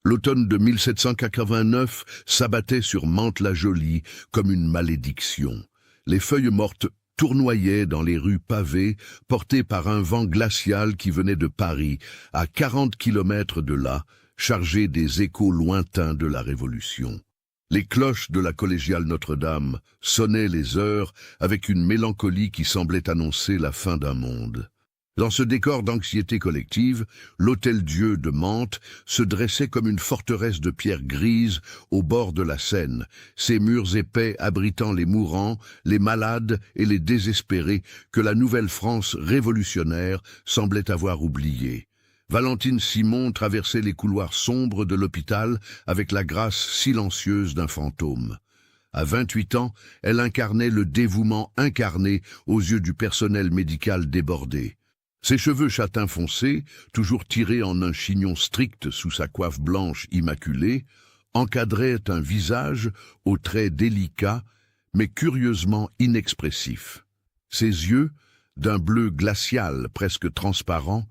L'automne de 1789 s'abattait sur Mantes-la-Jolie comme une malédiction. Les feuilles mortes tournoyaient dans les rues pavées, portées par un vent glacial qui venait de Paris, à 40 kilomètres de là, chargé des échos lointains de la Révolution. Les cloches de la collégiale Notre-Dame sonnaient les heures avec une mélancolie qui semblait annoncer la fin d'un monde. Dans ce décor d'anxiété collective, l'Hôtel-Dieu de Mantes se dressait comme une forteresse de pierre grise au bord de la Seine, ses murs épais abritant les mourants, les malades et les désespérés que la Nouvelle-France révolutionnaire semblait avoir oubliés. Valentine Simon traversait les couloirs sombres de l'hôpital avec la grâce silencieuse d'un fantôme. À 28 ans, elle incarnait le dévouement incarné aux yeux du personnel médical débordé. Ses cheveux châtain foncé, toujours tirés en un chignon strict sous sa coiffe blanche immaculée, encadraient un visage aux traits délicats, mais curieusement inexpressifs. Ses yeux, d'un bleu glacial presque transparent,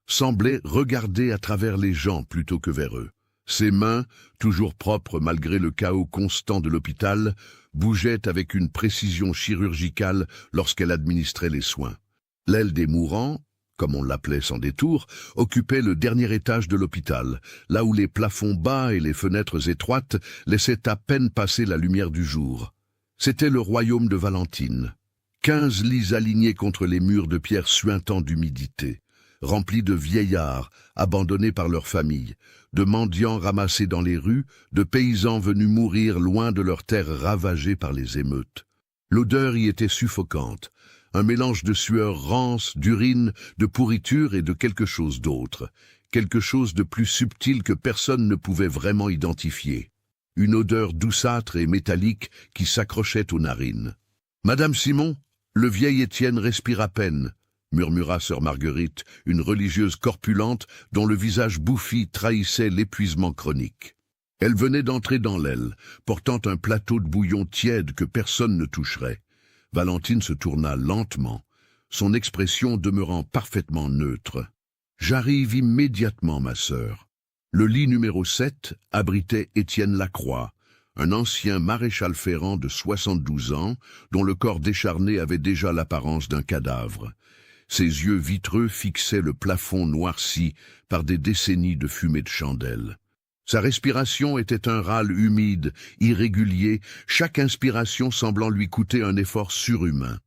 semblaient regarder à travers les gens plutôt que vers eux. Ses mains, toujours propres malgré le chaos constant de l'hôpital, bougeaient avec une précision chirurgicale lorsqu'elle administrait les soins. L'aile des mourants, comme on l'appelait sans détour, occupait le dernier étage de l'hôpital, là où les plafonds bas et les fenêtres étroites laissaient à peine passer la lumière du jour. C'était le royaume de Valentine. 15 lits alignés contre les murs de pierre suintant d'humidité, remplis de vieillards abandonnés par leurs familles, de mendiants ramassés dans les rues, de paysans venus mourir loin de leurs terres ravagées par les émeutes. L'odeur y était suffocante, un mélange de sueur rance, d'urine, de pourriture et de quelque chose d'autre, quelque chose de plus subtil que personne ne pouvait vraiment identifier. Une odeur douceâtre et métallique qui s'accrochait aux narines. « Madame Simon, le vieil Étienne respire à peine », murmura sœur Marguerite, une religieuse corpulente dont le visage bouffi trahissait l'épuisement chronique. Elle venait d'entrer dans l'aile, portant un plateau de bouillon tiède que personne ne toucherait. Valentine se tourna lentement, son expression demeurant parfaitement neutre. « J'arrive immédiatement, ma sœur. » Le lit numéro 7 abritait Étienne Lacroix, un ancien maréchal ferrant de 72 ans, dont le corps décharné avait déjà l'apparence d'un cadavre. Ses yeux vitreux fixaient le plafond noirci par des décennies de fumée de chandelle. Sa respiration était un râle humide, irrégulier, chaque inspiration semblant lui coûter un effort surhumain.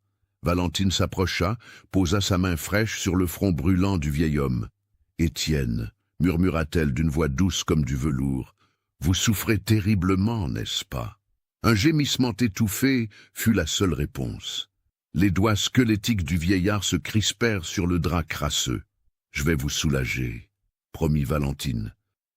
Valentine s'approcha, posa sa main fraîche sur le front brûlant du vieil homme. « Étienne, » murmura-t-elle d'une voix douce comme du velours, « vous souffrez terriblement, n'est-ce pas ?» Un gémissement étouffé fut la seule réponse. Les doigts squelettiques du vieillard se crispèrent sur le drap crasseux. « Je vais vous soulager, » promit Valentine.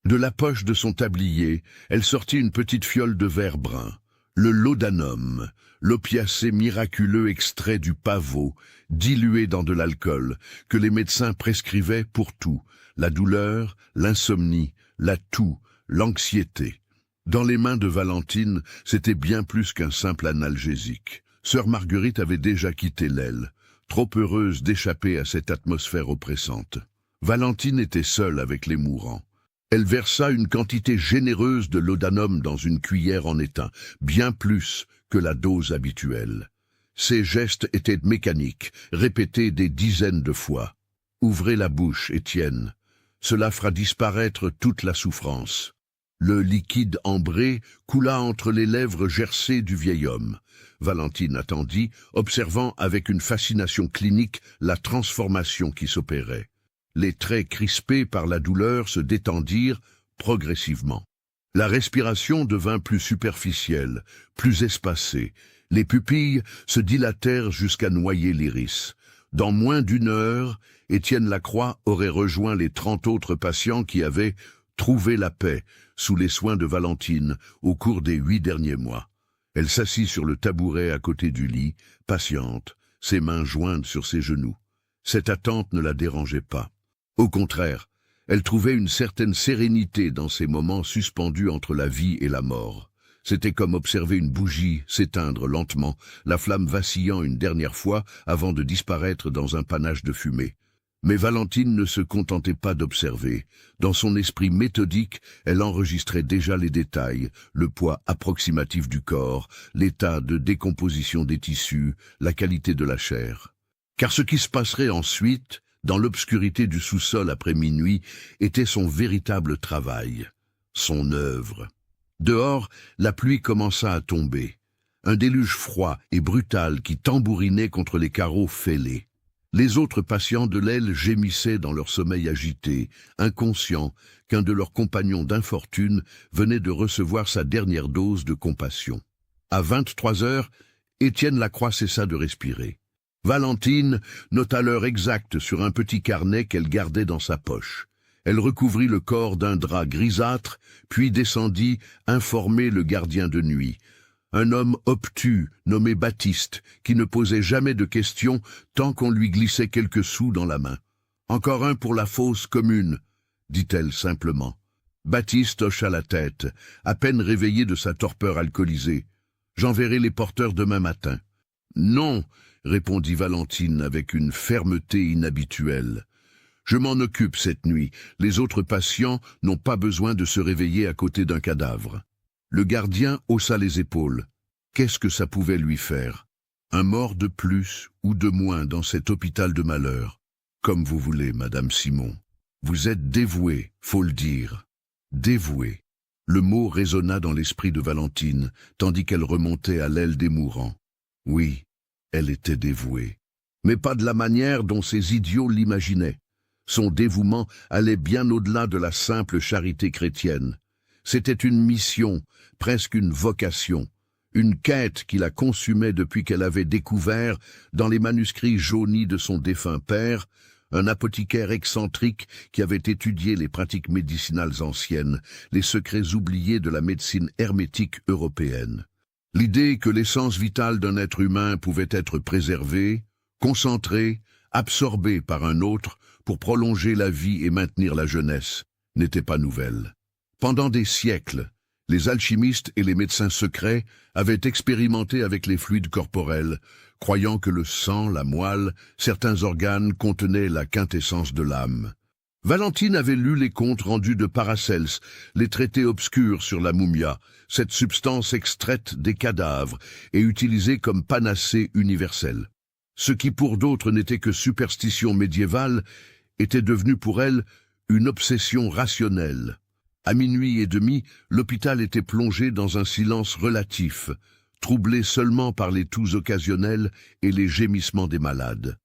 De la poche de son tablier, elle sortit une petite fiole de verre brun. Le laudanum, l'opiacé miraculeux extrait du pavot, dilué dans de l'alcool, que les médecins prescrivaient pour tout, la douleur, l'insomnie, la toux, l'anxiété. Dans les mains de Valentine, c'était bien plus qu'un simple analgésique. Sœur Marguerite avait déjà quitté l'aile, trop heureuse d'échapper à cette atmosphère oppressante. Valentine était seule avec les mourants. Elle versa une quantité généreuse de laudanum dans une cuillère en étain, bien plus que la dose habituelle. Ses gestes étaient mécaniques, répétés des dizaines de fois. « Ouvrez la bouche, Étienne. Cela fera disparaître toute la souffrance. » Le liquide ambré coula entre les lèvres gercées du vieil homme. Valentine attendit, observant avec une fascination clinique la transformation qui s'opérait. Les traits crispés par la douleur se détendirent progressivement. La respiration devint plus superficielle, plus espacée. Les pupilles se dilatèrent jusqu'à noyer l'iris. Dans moins d'une heure, Étienne Lacroix aurait rejoint les 30 autres patients qui avaient trouvé la paix sous les soins de Valentine au cours des 8 derniers mois. Elle s'assit sur le tabouret à côté du lit, patiente, ses mains jointes sur ses genoux. Cette attente ne la dérangeait pas. Au contraire, elle trouvait une certaine sérénité dans ces moments suspendus entre la vie et la mort. C'était comme observer une bougie s'éteindre lentement, la flamme vacillant une dernière fois avant de disparaître dans un panache de fumée. Mais Valentine ne se contentait pas d'observer. Dans son esprit méthodique, elle enregistrait déjà les détails, le poids approximatif du corps, l'état de décomposition des tissus, la qualité de la chair. Car ce qui se passerait ensuite, dans l'obscurité du sous-sol après minuit, était son véritable travail, son œuvre. Dehors, la pluie commença à tomber. Un déluge froid et brutal qui tambourinait contre les carreaux fêlés. Les autres patients de l'aile gémissaient dans leur sommeil agité, inconscients qu'un de leurs compagnons d'infortune venait de recevoir sa dernière dose de compassion. À 23 heures, Étienne Lacroix cessa de respirer. Valentine nota l'heure exacte sur un petit carnet qu'elle gardait dans sa poche. Elle recouvrit le corps d'un drap grisâtre, puis descendit informer le gardien de nuit. Un homme obtus, nommé Baptiste, qui ne posait jamais de questions tant qu'on lui glissait quelques sous dans la main. « Encore un pour la fosse commune », dit-elle simplement. Baptiste hocha la tête, à peine réveillé de sa torpeur alcoolisée. « J'enverrai les porteurs demain matin. »« Non », répondit Valentine avec une fermeté inhabituelle. « Je m'en occupe cette nuit. Les autres patients n'ont pas besoin de se réveiller à côté d'un cadavre. » Le gardien haussa les épaules. Qu'est-ce que ça pouvait lui faire? Un mort de plus ou de moins dans cet hôpital de malheur? Comme vous voulez, Madame Simon. Vous êtes dévouée, faut le dire. Dévouée. Le mot résonna dans l'esprit de Valentine, tandis qu'elle remontait à l'aile des mourants. Oui, elle était dévouée. Mais pas de la manière dont ces idiots l'imaginaient. Son dévouement allait bien au-delà de la simple charité chrétienne. C'était une mission, presque une vocation, une quête qui la consumait depuis qu'elle avait découvert, dans les manuscrits jaunis de son défunt père, un apothicaire excentrique qui avait étudié les pratiques médicinales anciennes, les secrets oubliés de la médecine hermétique européenne. L'idée que l'essence vitale d'un être humain pouvait être préservée, concentrée, absorbée par un autre pour prolonger la vie et maintenir la jeunesse, n'était pas nouvelle. Pendant des siècles, les alchimistes et les médecins secrets avaient expérimenté avec les fluides corporels, croyant que le sang, la moelle, certains organes contenaient la quintessence de l'âme. Valentine avait lu les comptes rendus de Paracelse, les traités obscurs sur la mumia, cette substance extraite des cadavres et utilisée comme panacée universelle. Ce qui pour d'autres n'était que superstition médiévale était devenu pour elle une obsession rationnelle. À minuit et demi, l'hôpital était plongé dans un silence relatif, troublé seulement par les toux occasionnels et les gémissements des malades.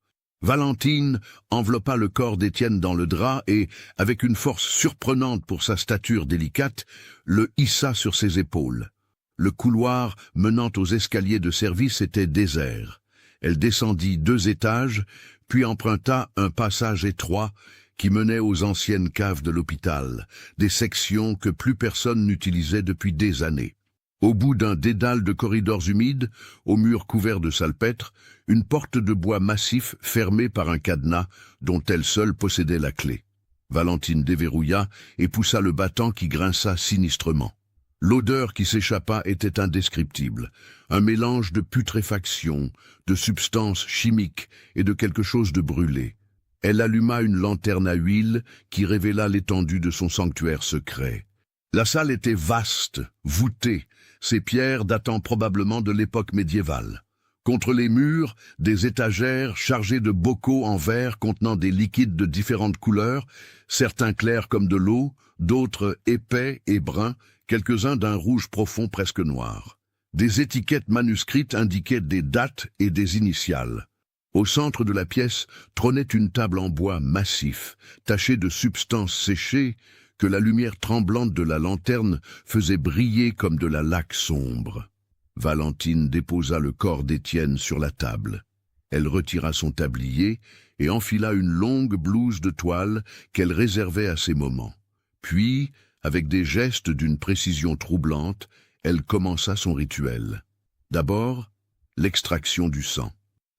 Valentine enveloppa le corps d'Étienne dans le drap et, avec une force surprenante pour sa stature délicate, le hissa sur ses épaules. Le couloir menant aux escaliers de service était désert. Elle descendit 2 étages, puis emprunta un passage étroit qui menait aux anciennes caves de l'hôpital, des sections que plus personne n'utilisait depuis des années. Au bout d'un dédale de corridors humides, aux murs couverts de salpêtre, une porte de bois massif fermée par un cadenas dont elle seule possédait la clé. Valentine déverrouilla et poussa le battant qui grinça sinistrement. L'odeur qui s'échappa était indescriptible, un mélange de putréfaction, de substances chimiques et de quelque chose de brûlé. Elle alluma une lanterne à huile qui révéla l'étendue de son sanctuaire secret. La salle était vaste, voûtée, ses pierres datant probablement de l'époque médiévale. Contre les murs, des étagères chargées de bocaux en verre contenant des liquides de différentes couleurs, certains clairs comme de l'eau, d'autres épais et bruns, quelques-uns d'un rouge profond presque noir. Des étiquettes manuscrites indiquaient des dates et des initiales. Au centre de la pièce trônait une table en bois massif, tachée de substances séchées, que la lumière tremblante de la lanterne faisait briller comme de la laque sombre. Valentine déposa le corps d'Étienne sur la table. Elle retira son tablier et enfila une longue blouse de toile qu'elle réservait à ces moments. Puis, avec des gestes d'une précision troublante, elle commença son rituel. D'abord, l'extraction du sang.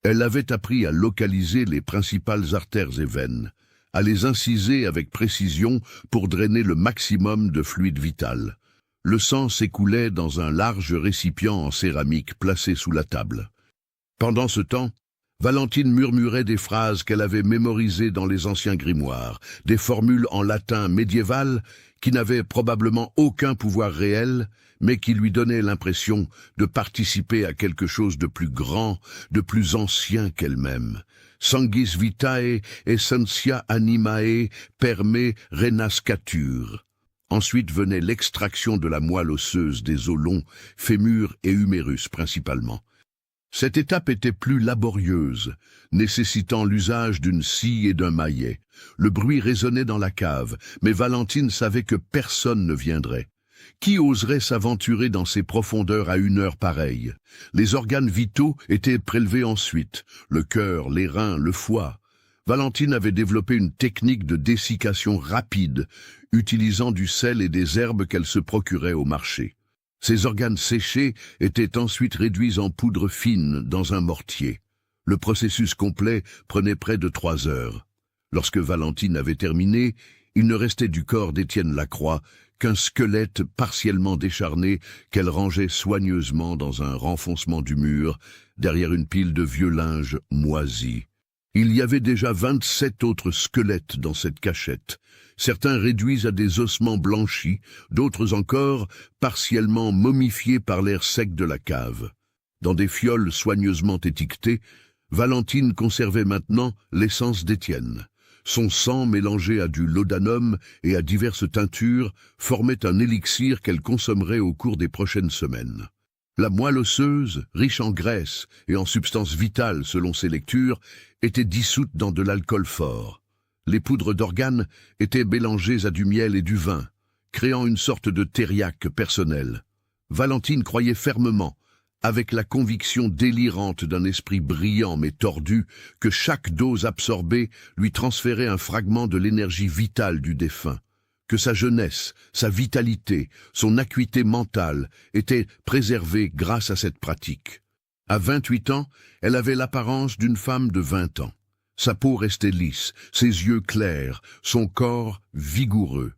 Elle avait appris à localiser les principales artères et veines, à les inciser avec précision pour drainer le maximum de fluide vital. Le sang s'écoulait dans un large récipient en céramique placé sous la table. Pendant ce temps, Valentine murmurait des phrases qu'elle avait mémorisées dans les anciens grimoires, des formules en latin médiéval qui n'avaient probablement aucun pouvoir réel, mais qui lui donnaient l'impression de participer à quelque chose de plus grand, de plus ancien qu'elle-même. Sanguis vitae essentia animae perme renascatur. Ensuite venait l'extraction de la moelle osseuse des os longs, fémur et humérus principalement. Cette étape était plus laborieuse, nécessitant l'usage d'une scie et d'un maillet. Le bruit résonnait dans la cave, mais Valentine savait que personne ne viendrait. Qui oserait s'aventurer dans ces profondeurs à une heure pareille? Les organes vitaux étaient prélevés ensuite, le cœur, les reins, le foie. Valentine avait développé une technique de dessiccation rapide, utilisant du sel et des herbes qu'elle se procurait au marché. Ces organes séchés étaient ensuite réduits en poudre fine dans un mortier. Le processus complet prenait près de 3 heures. Lorsque Valentine avait terminé, il ne restait du corps d'Étienne Lacroix qu'un squelette partiellement décharné qu'elle rangeait soigneusement dans un renfoncement du mur, derrière une pile de vieux linge moisi. Il y avait déjà 27 autres squelettes dans cette cachette, certains réduits à des ossements blanchis, d'autres encore partiellement momifiés par l'air sec de la cave. Dans des fioles soigneusement étiquetées, Valentine conservait maintenant l'essence d'Étienne. Son sang mélangé à du laudanum et à diverses teintures formait un élixir qu'elle consommerait au cours des prochaines semaines. La moelle osseuse, riche en graisse et en substances vitales selon ses lectures, était dissoute dans de l'alcool fort. Les poudres d'organes étaient mélangées à du miel et du vin, créant une sorte de thériaque personnel. Valentine croyait fermement, avec la conviction délirante d'un esprit brillant mais tordu, que chaque dose absorbée lui transférait un fragment de l'énergie vitale du défunt, que sa jeunesse, sa vitalité, son acuité mentale étaient préservées grâce à cette pratique. À 28 ans, elle avait l'apparence d'une femme de 20 ans. Sa peau restait lisse, ses yeux clairs, son corps vigoureux.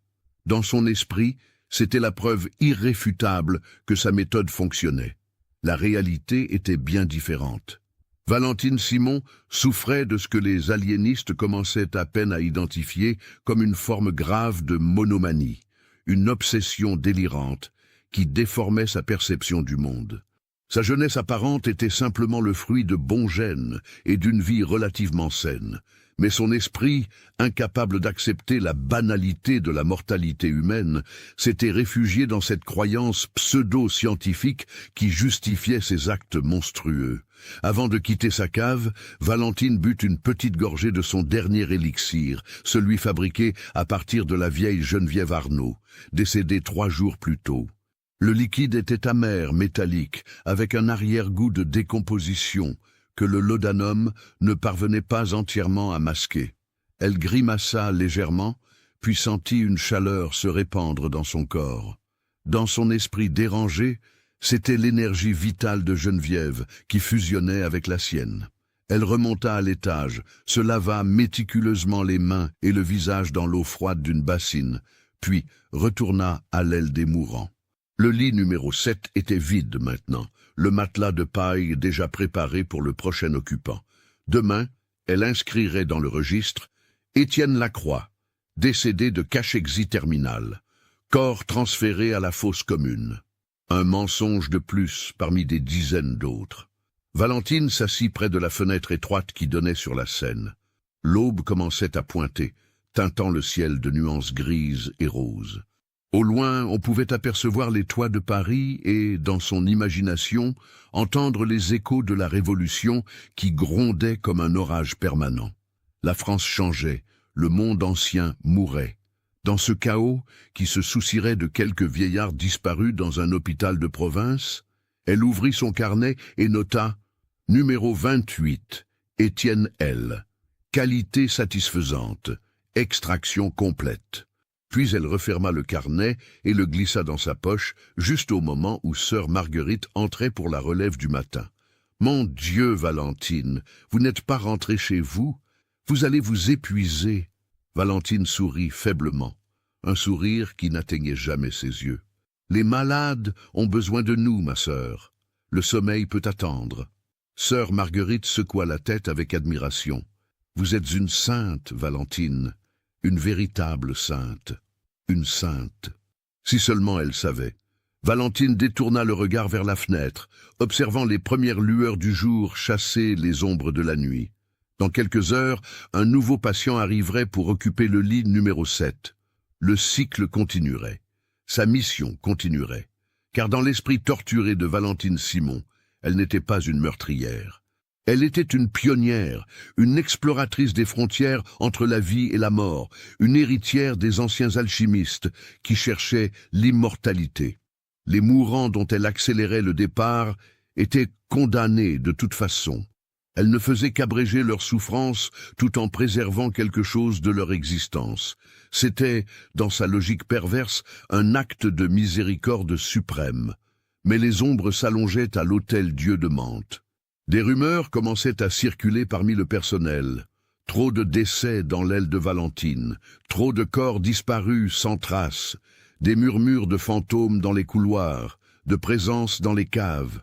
Dans son esprit, c'était la preuve irréfutable que sa méthode fonctionnait. La réalité était bien différente. Valentine Simon souffrait de ce que les aliénistes commençaient à peine à identifier comme une forme grave de monomanie, une obsession délirante qui déformait sa perception du monde. Sa jeunesse apparente était simplement le fruit de bons gènes et d'une vie relativement saine, mais son esprit, incapable d'accepter la banalité de la mortalité humaine, s'était réfugié dans cette croyance pseudo-scientifique qui justifiait ses actes monstrueux. Avant de quitter sa cave, Valentine but une petite gorgée de son dernier élixir, celui fabriqué à partir de la vieille Geneviève Arnaud, décédée 3 jours plus tôt. Le liquide était amer, métallique, avec un arrière-goût de décomposition, que le laudanum ne parvenait pas entièrement à masquer. Elle grimaça légèrement, puis sentit une chaleur se répandre dans son corps. Dans son esprit dérangé, c'était l'énergie vitale de Geneviève qui fusionnait avec la sienne. Elle remonta à l'étage, se lava méticuleusement les mains et le visage dans l'eau froide d'une bassine, puis retourna à l'aile des mourants. Le lit numéro 7 était vide maintenant, le matelas de paille déjà préparé pour le prochain occupant. Demain, elle inscrirait dans le registre « Étienne Lacroix, décédé de cachexie terminale, corps transféré à la fosse commune ». Un mensonge de plus parmi des dizaines d'autres. Valentine s'assit près de la fenêtre étroite qui donnait sur la Seine. L'aube commençait à pointer, teintant le ciel de nuances grises et roses. Au loin, on pouvait apercevoir les toits de Paris et, dans son imagination, entendre les échos de la Révolution qui grondaient comme un orage permanent. La France changeait, le monde ancien mourait. Dans ce chaos, qui se soucierait de quelques vieillards disparus dans un hôpital de province, elle ouvrit son carnet et nota « Numéro 28, Étienne L. Qualité satisfaisante, extraction complète ». Puis elle referma le carnet et le glissa dans sa poche, juste au moment où sœur Marguerite entrait pour la relève du matin. « Mon Dieu, Valentine, vous n'êtes pas rentrée chez vous? Vous allez vous épuiser. » Valentine sourit faiblement, un sourire qui n'atteignait jamais ses yeux. « Les malades ont besoin de nous, ma sœur. Le sommeil peut attendre. » Sœur Marguerite secoua la tête avec admiration. « Vous êtes une sainte, Valentine, une véritable sainte, une sainte. » Si seulement elle savait. Valentine détourna le regard vers la fenêtre, observant les premières lueurs du jour chasser les ombres de la nuit. Dans quelques heures, un nouveau patient arriverait pour occuper le lit numéro 7. Le cycle continuerait. Sa mission continuerait. Car dans l'esprit torturé de Valentine Simon, elle n'était pas une meurtrière. Elle était une pionnière, une exploratrice des frontières entre la vie et la mort, une héritière des anciens alchimistes qui cherchaient l'immortalité. Les mourants dont elle accélérait le départ étaient condamnés de toute façon. Elle ne faisait qu'abréger leur souffrance tout en préservant quelque chose de leur existence. C'était, dans sa logique perverse, un acte de miséricorde suprême. Mais les ombres s'allongeaient à l'hôtel-dieu de Mantes. Des rumeurs commençaient à circuler parmi le personnel. Trop de décès dans l'aile de Valentine, trop de corps disparus sans trace, des murmures de fantômes dans les couloirs, de présence dans les caves.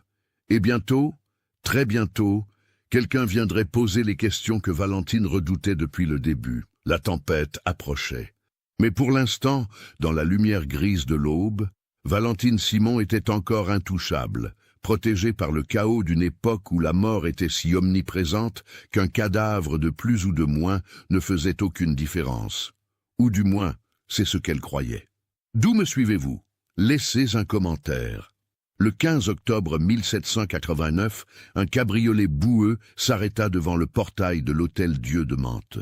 Et bientôt, très bientôt, quelqu'un viendrait poser les questions que Valentine redoutait depuis le début. La tempête approchait. Mais pour l'instant, dans la lumière grise de l'aube, Valentine Simon était encore intouchable, protégée par le chaos d'une époque où la mort était si omniprésente qu'un cadavre de plus ou de moins ne faisait aucune différence. Ou du moins, c'est ce qu'elle croyait. D'où me suivez-vous? Laissez un commentaire. Le 15 octobre 1789, un cabriolet boueux s'arrêta devant le portail de l'hôtel-dieu de Mantes.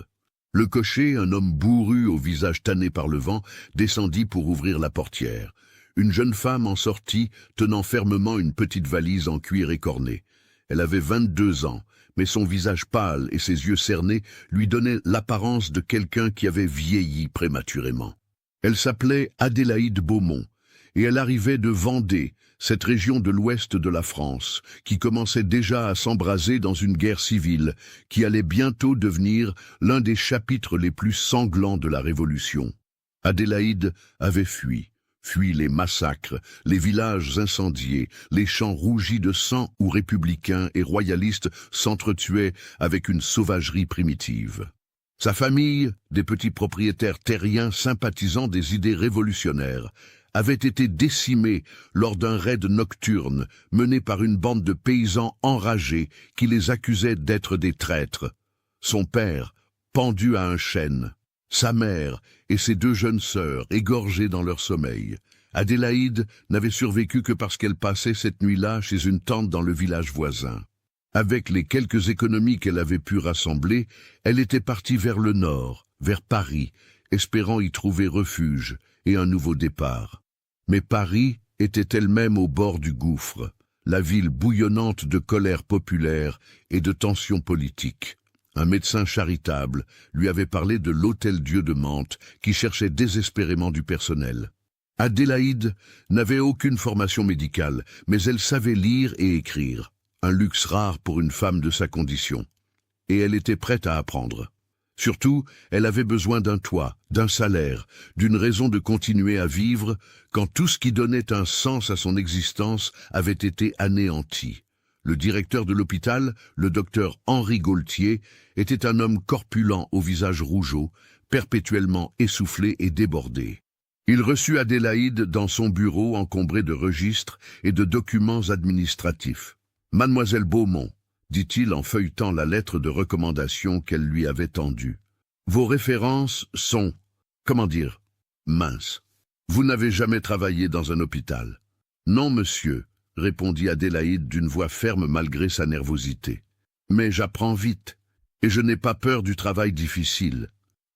Le cocher, un homme bourru au visage tanné par le vent, descendit pour ouvrir la portière. Une jeune femme en sortit, tenant fermement une petite valise en cuir écorné. Elle avait 22 ans, mais son visage pâle et ses yeux cernés lui donnaient l'apparence de quelqu'un qui avait vieilli prématurément. Elle s'appelait Adélaïde Beaumont, et elle arrivait de Vendée, cette région de l'ouest de la France, qui commençait déjà à s'embraser dans une guerre civile, qui allait bientôt devenir l'un des chapitres les plus sanglants de la Révolution. Adélaïde avait fui les massacres, les villages incendiés, les champs rougis de sang où républicains et royalistes s'entretuaient avec une sauvagerie primitive. Sa famille, des petits propriétaires terriens sympathisant des idées révolutionnaires, avait été décimée lors d'un raid nocturne mené par une bande de paysans enragés qui les accusaient d'être des traîtres. Son père, pendu à un chêne, sa mère et ses 2 jeunes sœurs égorgées dans leur sommeil. Adélaïde n'avait survécu que parce qu'elle passait cette nuit-là chez une tante dans le village voisin. Avec les quelques économies qu'elle avait pu rassembler, elle était partie vers le nord, vers Paris, espérant y trouver refuge et un nouveau départ. Mais Paris était elle-même au bord du gouffre, la ville bouillonnante de colère populaire et de tensions politiques. Un médecin charitable lui avait parlé de l'hôtel-dieu de Mantes qui cherchait désespérément du personnel. Adélaïde n'avait aucune formation médicale, mais elle savait lire et écrire, un luxe rare pour une femme de sa condition. Et elle était prête à apprendre. Surtout, elle avait besoin d'un toit, d'un salaire, d'une raison de continuer à vivre quand tout ce qui donnait un sens à son existence avait été anéanti. Le directeur de l'hôpital, le docteur Henri Gaultier, était un homme corpulent au visage rougeau, perpétuellement essoufflé et débordé. Il reçut Adélaïde dans son bureau encombré de registres et de documents administratifs. « Mademoiselle Beaumont », dit-il en feuilletant la lettre de recommandation qu'elle lui avait tendue. « Vos références sont, minces. Vous n'avez jamais travaillé dans un hôpital. »« Non, monsieur », répondit Adélaïde d'une voix ferme malgré sa nervosité. « Mais j'apprends vite, et je n'ai pas peur du travail difficile. »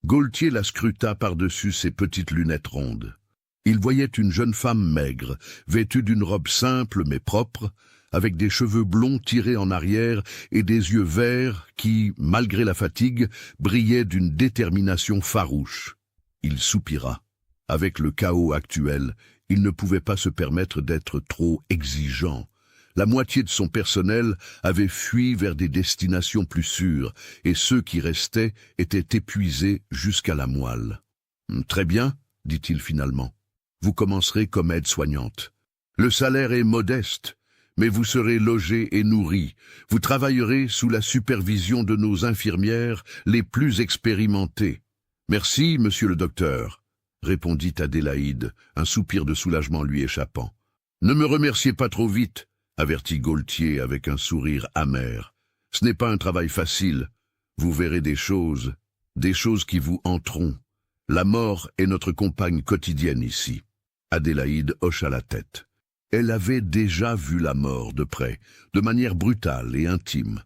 Gaultier la scruta par-dessus ses petites lunettes rondes. Il voyait une jeune femme maigre, vêtue d'une robe simple mais propre, avec des cheveux blonds tirés en arrière et des yeux verts qui, malgré la fatigue, brillaient d'une détermination farouche. Il soupira. Avec le chaos actuel, il ne pouvait pas se permettre d'être trop exigeant. La moitié de son personnel avait fui vers des destinations plus sûres, et ceux qui restaient étaient épuisés jusqu'à la moelle. « Très bien, dit-il finalement. Vous commencerez comme aide-soignante. Le salaire est modeste, mais vous serez logé et nourri. Vous travaillerez sous la supervision de nos infirmières les plus expérimentées. Merci, monsieur le docteur, répondit Adélaïde, un soupir de soulagement lui échappant. Ne me remerciez pas trop vite, avertit Gaultier avec un sourire amer. Ce n'est pas un travail facile. Vous verrez des choses qui vous hanteront. La mort est notre compagne quotidienne ici. Adélaïde hocha la tête. Elle avait déjà vu la mort de près, de manière brutale et intime.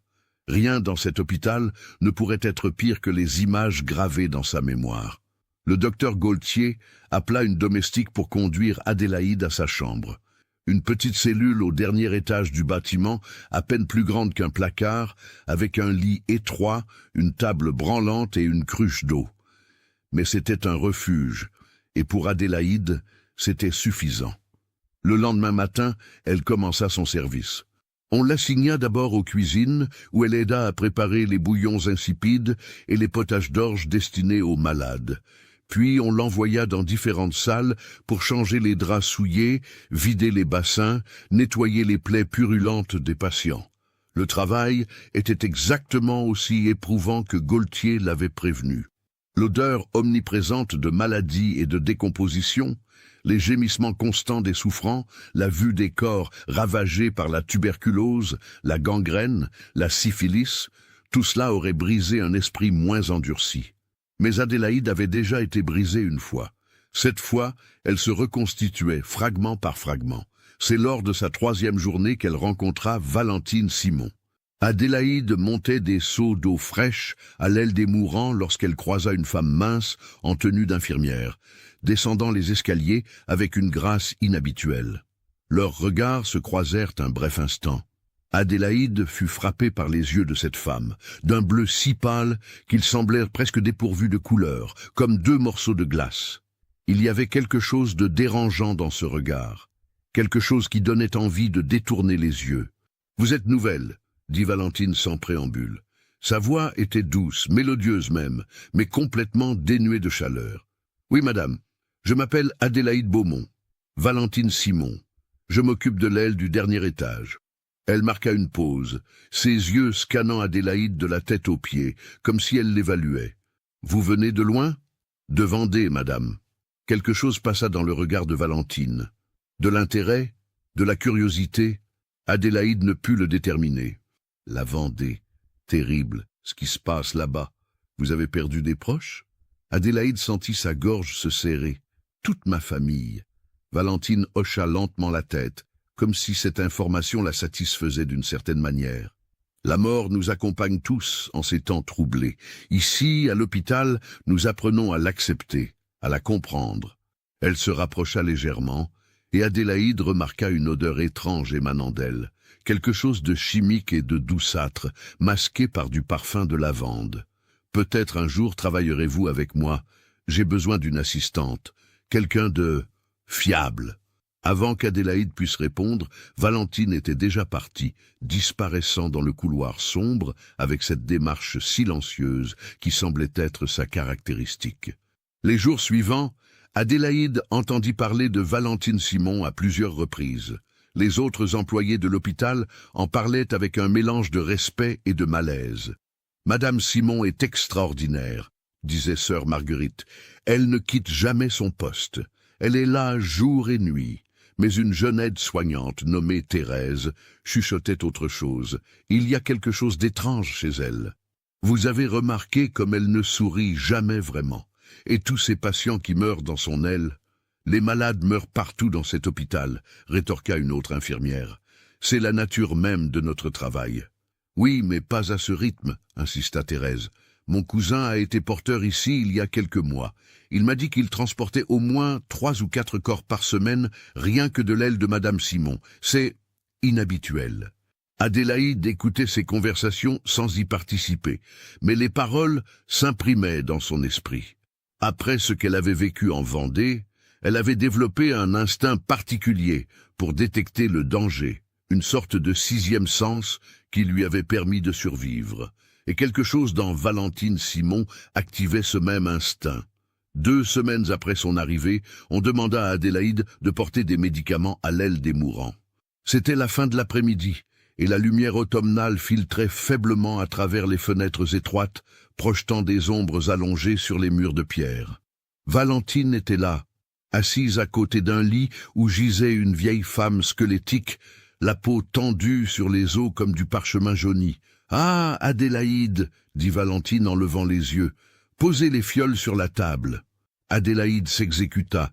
Rien dans cet hôpital ne pourrait être pire que les images gravées dans sa mémoire. Le docteur Gaultier appela une domestique pour conduire Adélaïde à sa chambre. Une petite cellule au dernier étage du bâtiment, à peine plus grande qu'un placard, avec un lit étroit, une table branlante et une cruche d'eau. Mais c'était un refuge, et pour Adélaïde, c'était suffisant. Le lendemain matin, elle commença son service. On l'assigna d'abord aux cuisines, où elle aida à préparer les bouillons insipides et les potages d'orge destinés aux malades. Puis on l'envoya dans différentes salles pour changer les draps souillés, vider les bassins, nettoyer les plaies purulentes des patients. Le travail était exactement aussi éprouvant que Gaultier l'avait prévenu. L'odeur omniprésente de maladie et de décomposition, les gémissements constants des souffrants, la vue des corps ravagés par la tuberculose, la gangrène, la syphilis, tout cela aurait brisé un esprit moins endurci. Mais Adélaïde avait déjà été brisée une fois. Cette fois, elle se reconstituait fragment par fragment. C'est lors de sa 3e journée qu'elle rencontra Valentine Simon. Adélaïde montait des seaux d'eau fraîche à l'aile des mourants lorsqu'elle croisa une femme mince en tenue d'infirmière, descendant les escaliers avec une grâce inhabituelle. Leurs regards se croisèrent un bref instant. Adélaïde fut frappée par les yeux de cette femme, d'un bleu si pâle qu'ils semblèrent presque dépourvus de couleur, comme 2 morceaux de glace. Il y avait quelque chose de dérangeant dans ce regard, quelque chose qui donnait envie de détourner les yeux. « Vous êtes nouvelle », dit Valentine sans préambule. Sa voix était douce, mélodieuse même, mais complètement dénuée de chaleur. « Oui, madame, je m'appelle Adélaïde Beaumont, Valentine Simon. Je m'occupe de l'aile du dernier étage. » Elle marqua une pause, ses yeux scannant Adélaïde de la tête aux pieds, comme si elle l'évaluait. « Vous venez de loin ?»« De Vendée, madame. » Quelque chose passa dans le regard de Valentine. De l'intérêt, de la curiosité, Adélaïde ne put le déterminer. La Vendée, terrible, ce qui se passe là-bas. Vous avez perdu des proches? Adélaïde sentit sa gorge se serrer. Toute ma famille. Valentine hocha lentement la tête, comme si cette information la satisfaisait d'une certaine manière. La mort nous accompagne tous en ces temps troublés. Ici, à l'hôpital, nous apprenons à l'accepter, à la comprendre. Elle se rapprocha légèrement, et Adélaïde remarqua une odeur étrange émanant d'elle, quelque chose de chimique et de douceâtre, masqué par du parfum de lavande. Peut-être un jour travaillerez-vous avec moi. J'ai besoin d'une assistante, quelqu'un de fiable. Avant qu'Adélaïde puisse répondre, Valentine était déjà partie, disparaissant dans le couloir sombre avec cette démarche silencieuse qui semblait être sa caractéristique. Les jours suivants, Adélaïde entendit parler de Valentine Simon à plusieurs reprises. Les autres employés de l'hôpital en parlaient avec un mélange de respect et de malaise. « Madame Simon est extraordinaire », disait sœur Marguerite. « Elle ne quitte jamais son poste. Elle est là jour et nuit. » Mais une jeune aide-soignante nommée Thérèse chuchotait autre chose. Il y a quelque chose d'étrange chez elle. Vous avez remarqué comme elle ne sourit jamais vraiment. Et tous ces patients qui meurent dans son aile. Les malades meurent partout dans cet hôpital, rétorqua une autre infirmière. C'est la nature même de notre travail. Oui, mais pas à ce rythme, insista Thérèse. Mon cousin a été porteur ici il y a quelques mois. Il m'a dit qu'il transportait au moins 3 ou 4 corps par semaine, rien que de l'aile de Madame Simon. C'est inhabituel. Adélaïde écoutait ces conversations sans y participer, mais les paroles s'imprimaient dans son esprit. Après ce qu'elle avait vécu en Vendée, elle avait développé un instinct particulier pour détecter le danger, une sorte de 6e sens qui lui avait permis de survivre. Et quelque chose dans Valentine Simon activait ce même instinct. 2 semaines après son arrivée, on demanda à Adélaïde de porter des médicaments à l'aile des mourants. C'était la fin de l'après-midi, et la lumière automnale filtrait faiblement à travers les fenêtres étroites, projetant des ombres allongées sur les murs de pierre. Valentine était là, assise à côté d'un lit où gisait une vieille femme squelettique, la peau tendue sur les os comme du parchemin jauni. « Ah, Adélaïde !» dit Valentine en levant les yeux. « Posez les fioles sur la table. » Adélaïde s'exécuta,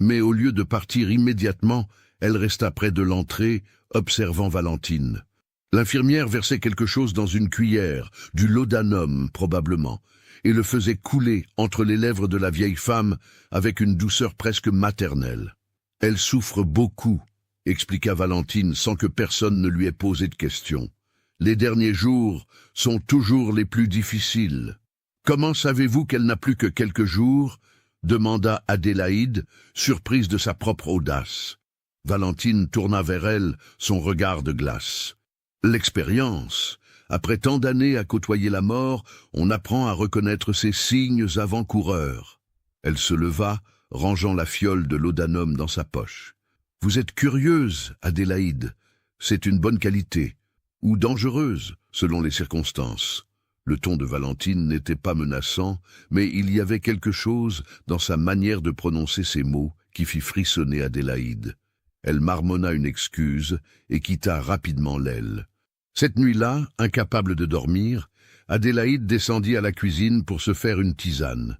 mais au lieu de partir immédiatement, elle resta près de l'entrée, observant Valentine. L'infirmière versait quelque chose dans une cuillère, du laudanum probablement, et le faisait couler entre les lèvres de la vieille femme avec une douceur presque maternelle. « Elle souffre beaucoup, » expliqua Valentine sans que personne ne lui ait posé de questions. « Les derniers jours sont toujours les plus difficiles. »« Comment savez-vous qu'elle n'a plus que quelques jours ?» demanda Adélaïde, surprise de sa propre audace. Valentine tourna vers elle son regard de glace. « L'expérience. Après tant d'années à côtoyer la mort, on apprend à reconnaître ses signes avant-coureurs. » Elle se leva, rangeant la fiole de laudanum dans sa poche. « Vous êtes curieuse, Adélaïde. C'est une bonne qualité. Ou dangereuse, selon les circonstances. » Le ton de Valentine n'était pas menaçant, mais il y avait quelque chose dans sa manière de prononcer ces mots qui fit frissonner Adélaïde. Elle marmonna une excuse et quitta rapidement l'aile. Cette nuit-là, incapable de dormir, Adélaïde descendit à la cuisine pour se faire une tisane.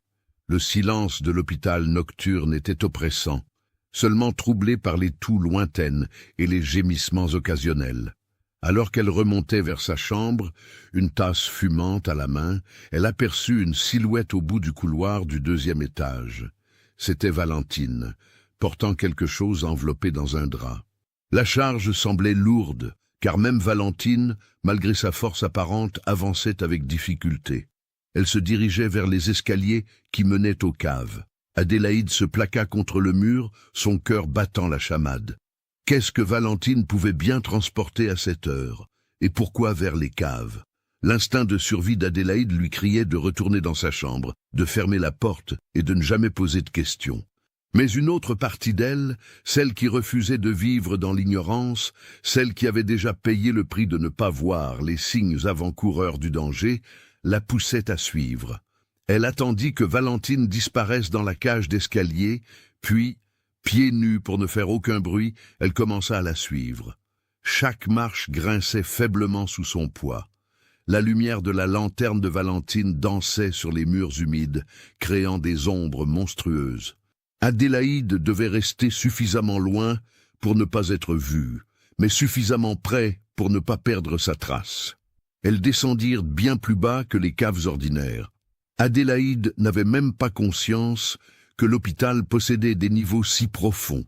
Le silence de l'hôpital nocturne était oppressant, seulement troublé par les toux lointaines et les gémissements occasionnels. Alors qu'elle remontait vers sa chambre, une tasse fumante à la main, elle aperçut une silhouette au bout du couloir du 2e étage. C'était Valentine, portant quelque chose enveloppé dans un drap. La charge semblait lourde, car même Valentine, malgré sa force apparente, avançait avec difficulté. Elle se dirigeait vers les escaliers qui menaient aux caves. Adélaïde se plaqua contre le mur, son cœur battant la chamade. Qu'est-ce que Valentine pouvait bien transporter à cette heure? Et pourquoi vers les caves? L'instinct de survie d'Adélaïde lui criait de retourner dans sa chambre, de fermer la porte et de ne jamais poser de questions. Mais une autre partie d'elle, celle qui refusait de vivre dans l'ignorance, celle qui avait déjà payé le prix de ne pas voir les signes avant-coureurs du danger, la poussait à suivre. Elle attendit que Valentine disparaisse dans la cage d'escalier, puis, pieds nus pour ne faire aucun bruit, elle commença à la suivre. Chaque marche grinçait faiblement sous son poids. La lumière de la lanterne de Valentine dansait sur les murs humides, créant des ombres monstrueuses. Adélaïde devait rester suffisamment loin pour ne pas être vue, mais suffisamment près pour ne pas perdre sa trace. Elles descendirent bien plus bas que les caves ordinaires. Adélaïde n'avait même pas conscience que l'hôpital possédait des niveaux si profonds.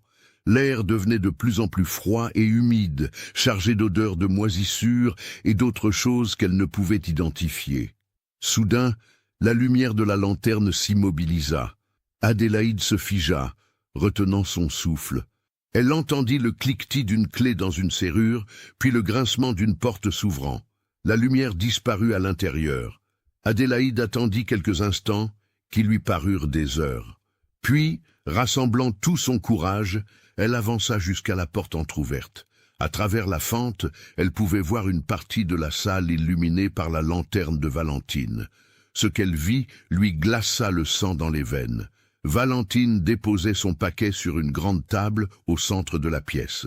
L'air devenait de plus en plus froid et humide, chargé d'odeurs de moisissure et d'autres choses qu'elle ne pouvait identifier. Soudain, la lumière de la lanterne s'immobilisa. Adélaïde se figea, retenant son souffle. Elle entendit le cliquetis d'une clé dans une serrure, puis le grincement d'une porte s'ouvrant. La lumière disparut à l'intérieur. Adélaïde attendit quelques instants, qui lui parurent des heures. Puis, rassemblant tout son courage, elle avança jusqu'à la porte entr'ouverte. À travers la fente, elle pouvait voir une partie de la salle illuminée par la lanterne de Valentine. Ce qu'elle vit lui glaça le sang dans les veines. Valentine déposait son paquet sur une grande table au centre de la pièce.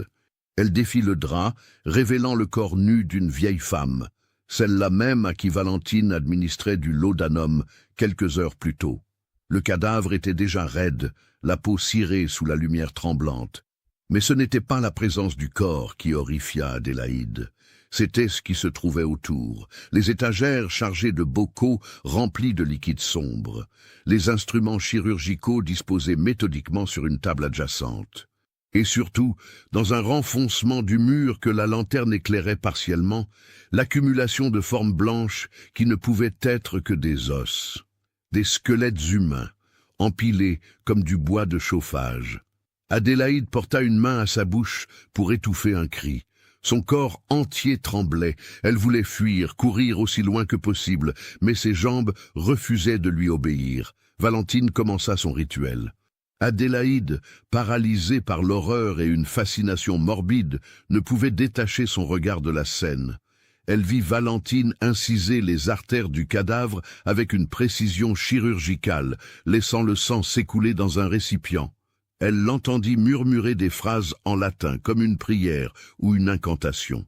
Elle défit le drap, révélant le corps nu d'une vieille femme, celle-là même à qui Valentine administrait du laudanum quelques heures plus tôt. Le cadavre était déjà raide, la peau cirée sous la lumière tremblante. Mais ce n'était pas la présence du corps qui horrifia Adélaïde. C'était ce qui se trouvait autour, les étagères chargées de bocaux remplis de liquide sombre, les instruments chirurgicaux disposés méthodiquement sur une table adjacente. Et surtout, dans un renfoncement du mur que la lanterne éclairait partiellement, l'accumulation de formes blanches qui ne pouvaient être que des os, des squelettes humains, empilés comme du bois de chauffage. Adélaïde porta une main à sa bouche pour étouffer un cri. Son corps entier tremblait, elle voulait fuir, courir aussi loin que possible, mais ses jambes refusaient de lui obéir. Valentine commença son rituel. Adélaïde, paralysée par l'horreur et une fascination morbide, ne pouvait détacher son regard de la scène. Elle vit Valentine inciser les artères du cadavre avec une précision chirurgicale, laissant le sang s'écouler dans un récipient. Elle l'entendit murmurer des phrases en latin, comme une prière ou une incantation.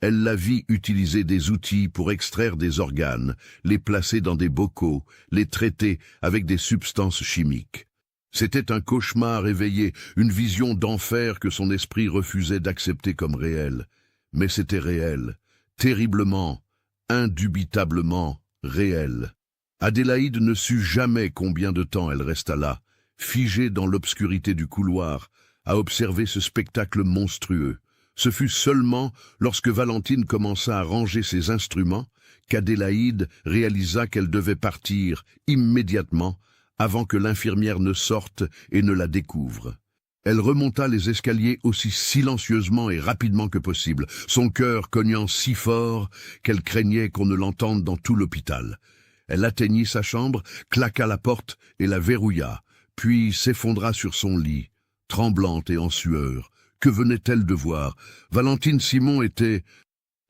Elle la vit utiliser des outils pour extraire des organes, les placer dans des bocaux, les traiter avec des substances chimiques. C'était un cauchemar éveillé, une vision d'enfer que son esprit refusait d'accepter comme réelle. Mais c'était réel, terriblement, indubitablement réel. Adélaïde ne sut jamais combien de temps elle resta là, figée dans l'obscurité du couloir, à observer ce spectacle monstrueux. Ce fut seulement lorsque Valentine commença à ranger ses instruments qu'Adélaïde réalisa qu'elle devait partir immédiatement avant que l'infirmière ne sorte et ne la découvre. Elle remonta les escaliers aussi silencieusement et rapidement que possible, son cœur cognant si fort qu'elle craignait qu'on ne l'entende dans tout l'hôpital. Elle atteignit sa chambre, claqua la porte et la verrouilla, puis s'effondra sur son lit, tremblante et en sueur. Que venait-elle de voir? Valentine Simon était...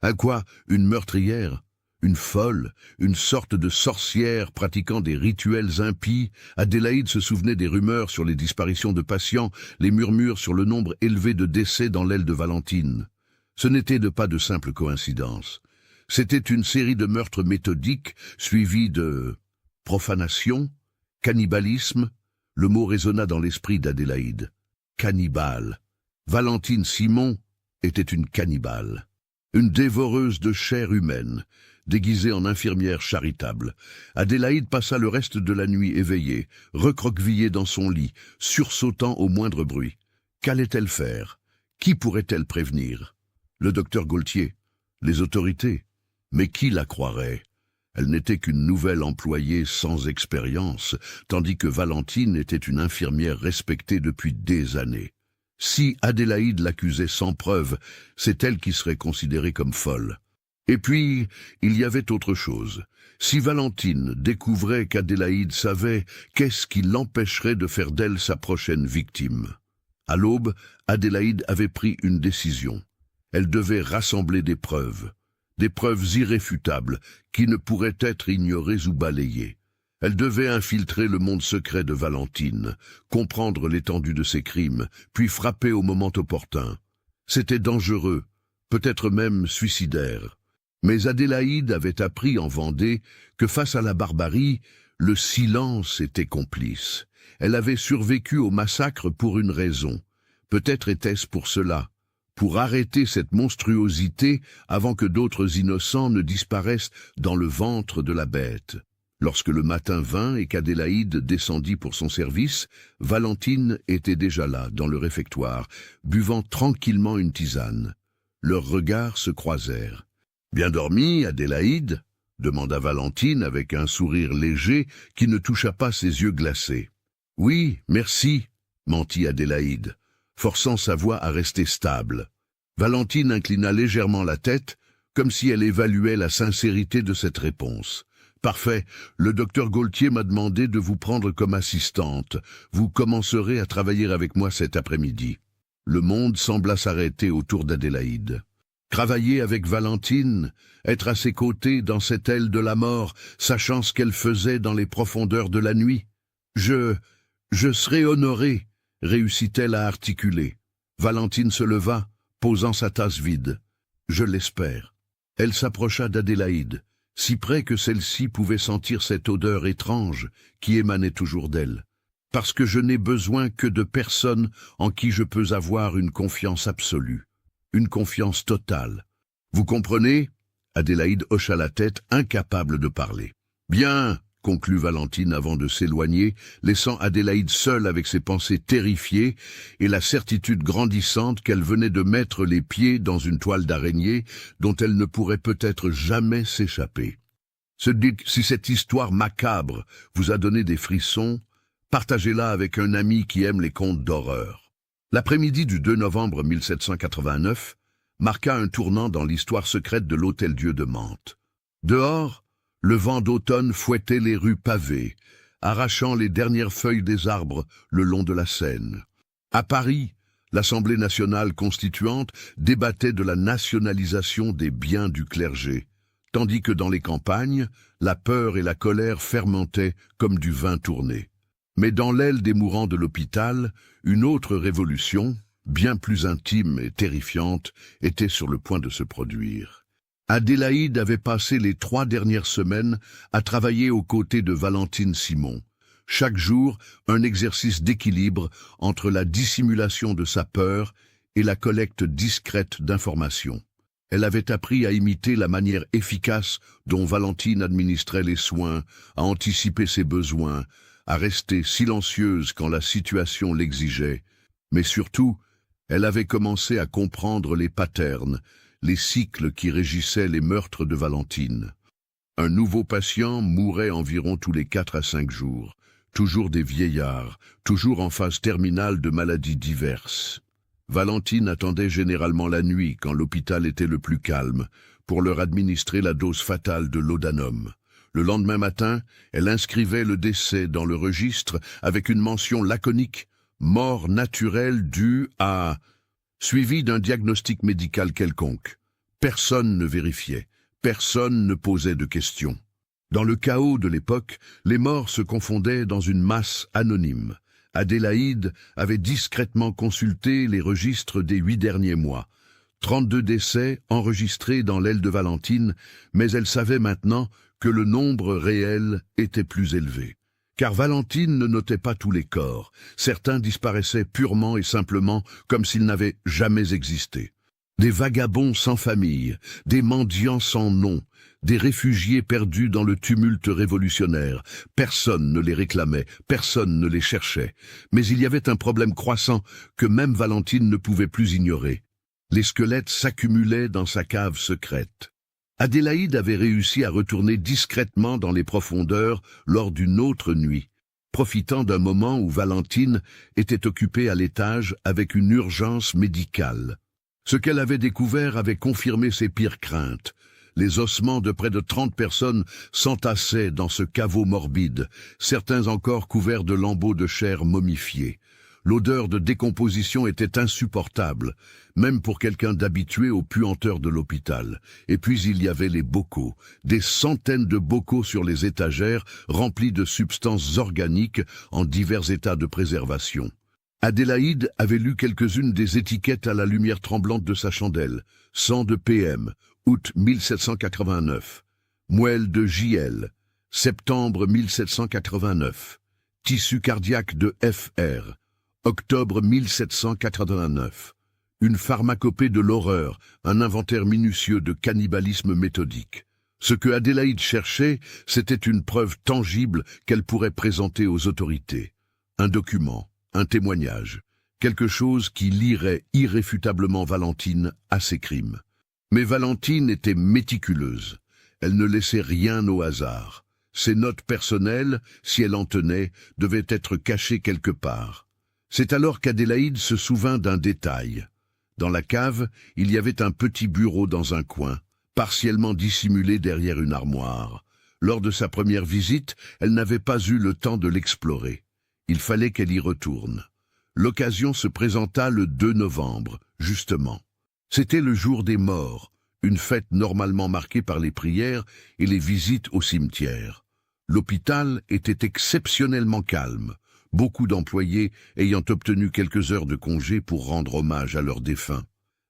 À quoi? Une meurtrière? Une folle, une sorte de sorcière pratiquant des rituels impies. Adélaïde se souvenait des rumeurs sur les disparitions de patients, les murmures sur le nombre élevé de décès dans l'aile de Valentine. Ce n'était pas de simples coïncidences. C'était une série de meurtres méthodiques, suivis de profanation, cannibalisme. Le mot résonna dans l'esprit d'Adélaïde. Cannibale. Valentine Simon était une cannibale. Une dévoreuse de chair humaine, déguisée en infirmière charitable. Adélaïde passa le reste de la nuit éveillée, recroquevillée dans son lit, sursautant au moindre bruit. Qu'allait-elle faire? Qui pourrait-elle prévenir? Le docteur Gaultier? Les autorités? Mais qui la croirait? Elle n'était qu'une nouvelle employée sans expérience, tandis que Valentine était une infirmière respectée depuis des années. Si Adélaïde l'accusait sans preuve, c'est elle qui serait considérée comme folle. Et puis, il y avait autre chose. Si Valentine découvrait qu'Adélaïde savait, qu'est-ce qui l'empêcherait de faire d'elle sa prochaine victime? À l'aube, Adélaïde avait pris une décision. Elle devait rassembler des preuves irréfutables, qui ne pourraient être ignorées ou balayées. Elle devait infiltrer le monde secret de Valentine, comprendre l'étendue de ses crimes, puis frapper au moment opportun. C'était dangereux, peut-être même suicidaire. Mais Adélaïde avait appris en Vendée que face à la barbarie, le silence était complice. Elle avait survécu au massacre pour une raison. Peut-être était-ce pour cela, pour arrêter cette monstruosité avant que d'autres innocents ne disparaissent dans le ventre de la bête. Lorsque le matin vint et qu'Adélaïde descendit pour son service, Valentine était déjà là, dans le réfectoire, buvant tranquillement une tisane. Leurs regards se croisèrent. « Bien dormi, Adélaïde ?» demanda Valentine avec un sourire léger qui ne toucha pas ses yeux glacés. « Oui, merci » mentit Adélaïde, forçant sa voix à rester stable. Valentine inclina légèrement la tête, comme si elle évaluait la sincérité de cette réponse. « Parfait, le docteur Gaultier m'a demandé de vous prendre comme assistante. Vous commencerez à travailler avec moi cet après-midi. » Le monde sembla s'arrêter autour d'Adélaïde. Travailler avec Valentine, être à ses côtés dans cette aile de la mort, sachant ce qu'elle faisait dans les profondeurs de la nuit. « Je serai honorée », réussit-elle à articuler. Valentine se leva, posant sa tasse vide. « Je l'espère. » Elle s'approcha d'Adélaïde, si près que celle-ci pouvait sentir cette odeur étrange qui émanait toujours d'elle. « Parce que je n'ai besoin que de personnes en qui je peux avoir une confiance absolue, une confiance totale. Vous comprenez ?» Adélaïde hocha la tête, incapable de parler. « Bien !» conclut Valentine avant de s'éloigner, laissant Adélaïde seule avec ses pensées terrifiées et la certitude grandissante qu'elle venait de mettre les pieds dans une toile d'araignée dont elle ne pourrait peut-être jamais s'échapper. Si cette histoire macabre vous a donné des frissons, partagez-la avec un ami qui aime les contes d'horreur. L'après-midi du 2 novembre 1789 marqua un tournant dans l'histoire secrète de l'Hôtel-Dieu de Mantes. Dehors, le vent d'automne fouettait les rues pavées, arrachant les dernières feuilles des arbres le long de la Seine. À Paris, l'Assemblée nationale constituante débattait de la nationalisation des biens du clergé, tandis que dans les campagnes, la peur et la colère fermentaient comme du vin tourné. Mais dans l'aile des mourants de l'hôpital, une autre révolution, bien plus intime et terrifiante, était sur le point de se produire. Adélaïde avait passé les 3 dernières semaines à travailler aux côtés de Valentine Simon. Chaque jour, un exercice d'équilibre entre la dissimulation de sa peur et la collecte discrète d'informations. Elle avait appris à imiter la manière efficace dont Valentine administrait les soins, à anticiper ses besoins, à rester silencieuse quand la situation l'exigeait, mais surtout, elle avait commencé à comprendre les patterns, les cycles qui régissaient les meurtres de Valentine. Un nouveau patient mourait environ tous les 4 à 5 jours, toujours des vieillards, toujours en phase terminale de maladies diverses. Valentine attendait généralement la nuit, quand l'hôpital était le plus calme, pour leur administrer la dose fatale de laudanum. Le lendemain matin, elle inscrivait le décès dans le registre avec une mention laconique « mort naturelle due à », suivie d'un diagnostic médical quelconque. Personne ne vérifiait, personne ne posait de questions. Dans le chaos de l'époque, les morts se confondaient dans une masse anonyme. Adélaïde avait discrètement consulté les registres des 8 derniers mois. 32 décès enregistrés dans l'aile de Valentine, mais elle savait maintenant que le nombre réel était plus élevé. Car Valentine ne notait pas tous les corps. Certains disparaissaient purement et simplement comme s'ils n'avaient jamais existé. Des vagabonds sans famille, des mendiants sans nom, des réfugiés perdus dans le tumulte révolutionnaire. Personne ne les réclamait, personne ne les cherchait. Mais il y avait un problème croissant que même Valentine ne pouvait plus ignorer. Les squelettes s'accumulaient dans sa cave secrète. Adélaïde avait réussi à retourner discrètement dans les profondeurs lors d'une autre nuit, profitant d'un moment où Valentine était occupée à l'étage avec une urgence médicale. Ce qu'elle avait découvert avait confirmé ses pires craintes. Les ossements de près de 30 personnes s'entassaient dans ce caveau morbide, certains encore couverts de lambeaux de chair momifiée. L'odeur de décomposition était insupportable, même pour quelqu'un d'habitué aux puanteurs de l'hôpital. Et puis il y avait les bocaux, des centaines de bocaux sur les étagères remplis de substances organiques en divers états de préservation. Adélaïde avait lu quelques-unes des étiquettes à la lumière tremblante de sa chandelle. Sang de PM, août 1789. Moelle de JL, septembre 1789. Tissu cardiaque de FR, octobre 1789. Une pharmacopée de l'horreur, un inventaire minutieux de cannibalisme méthodique. Ce que Adélaïde cherchait, c'était une preuve tangible qu'elle pourrait présenter aux autorités. Un document, un témoignage, quelque chose qui lierait irréfutablement Valentine à ses crimes. Mais Valentine était méticuleuse. Elle ne laissait rien au hasard. Ses notes personnelles, si elle en tenait, devaient être cachées quelque part. C'est alors qu'Adélaïde se souvint d'un détail. Dans la cave, il y avait un petit bureau dans un coin, partiellement dissimulé derrière une armoire. Lors de sa première visite, elle n'avait pas eu le temps de l'explorer. Il fallait qu'elle y retourne. L'occasion se présenta le 2 novembre, justement. C'était le jour des morts, une fête normalement marquée par les prières et les visites au cimetière. L'hôpital était exceptionnellement calme, beaucoup d'employés ayant obtenu quelques heures de congé pour rendre hommage à leurs défunts.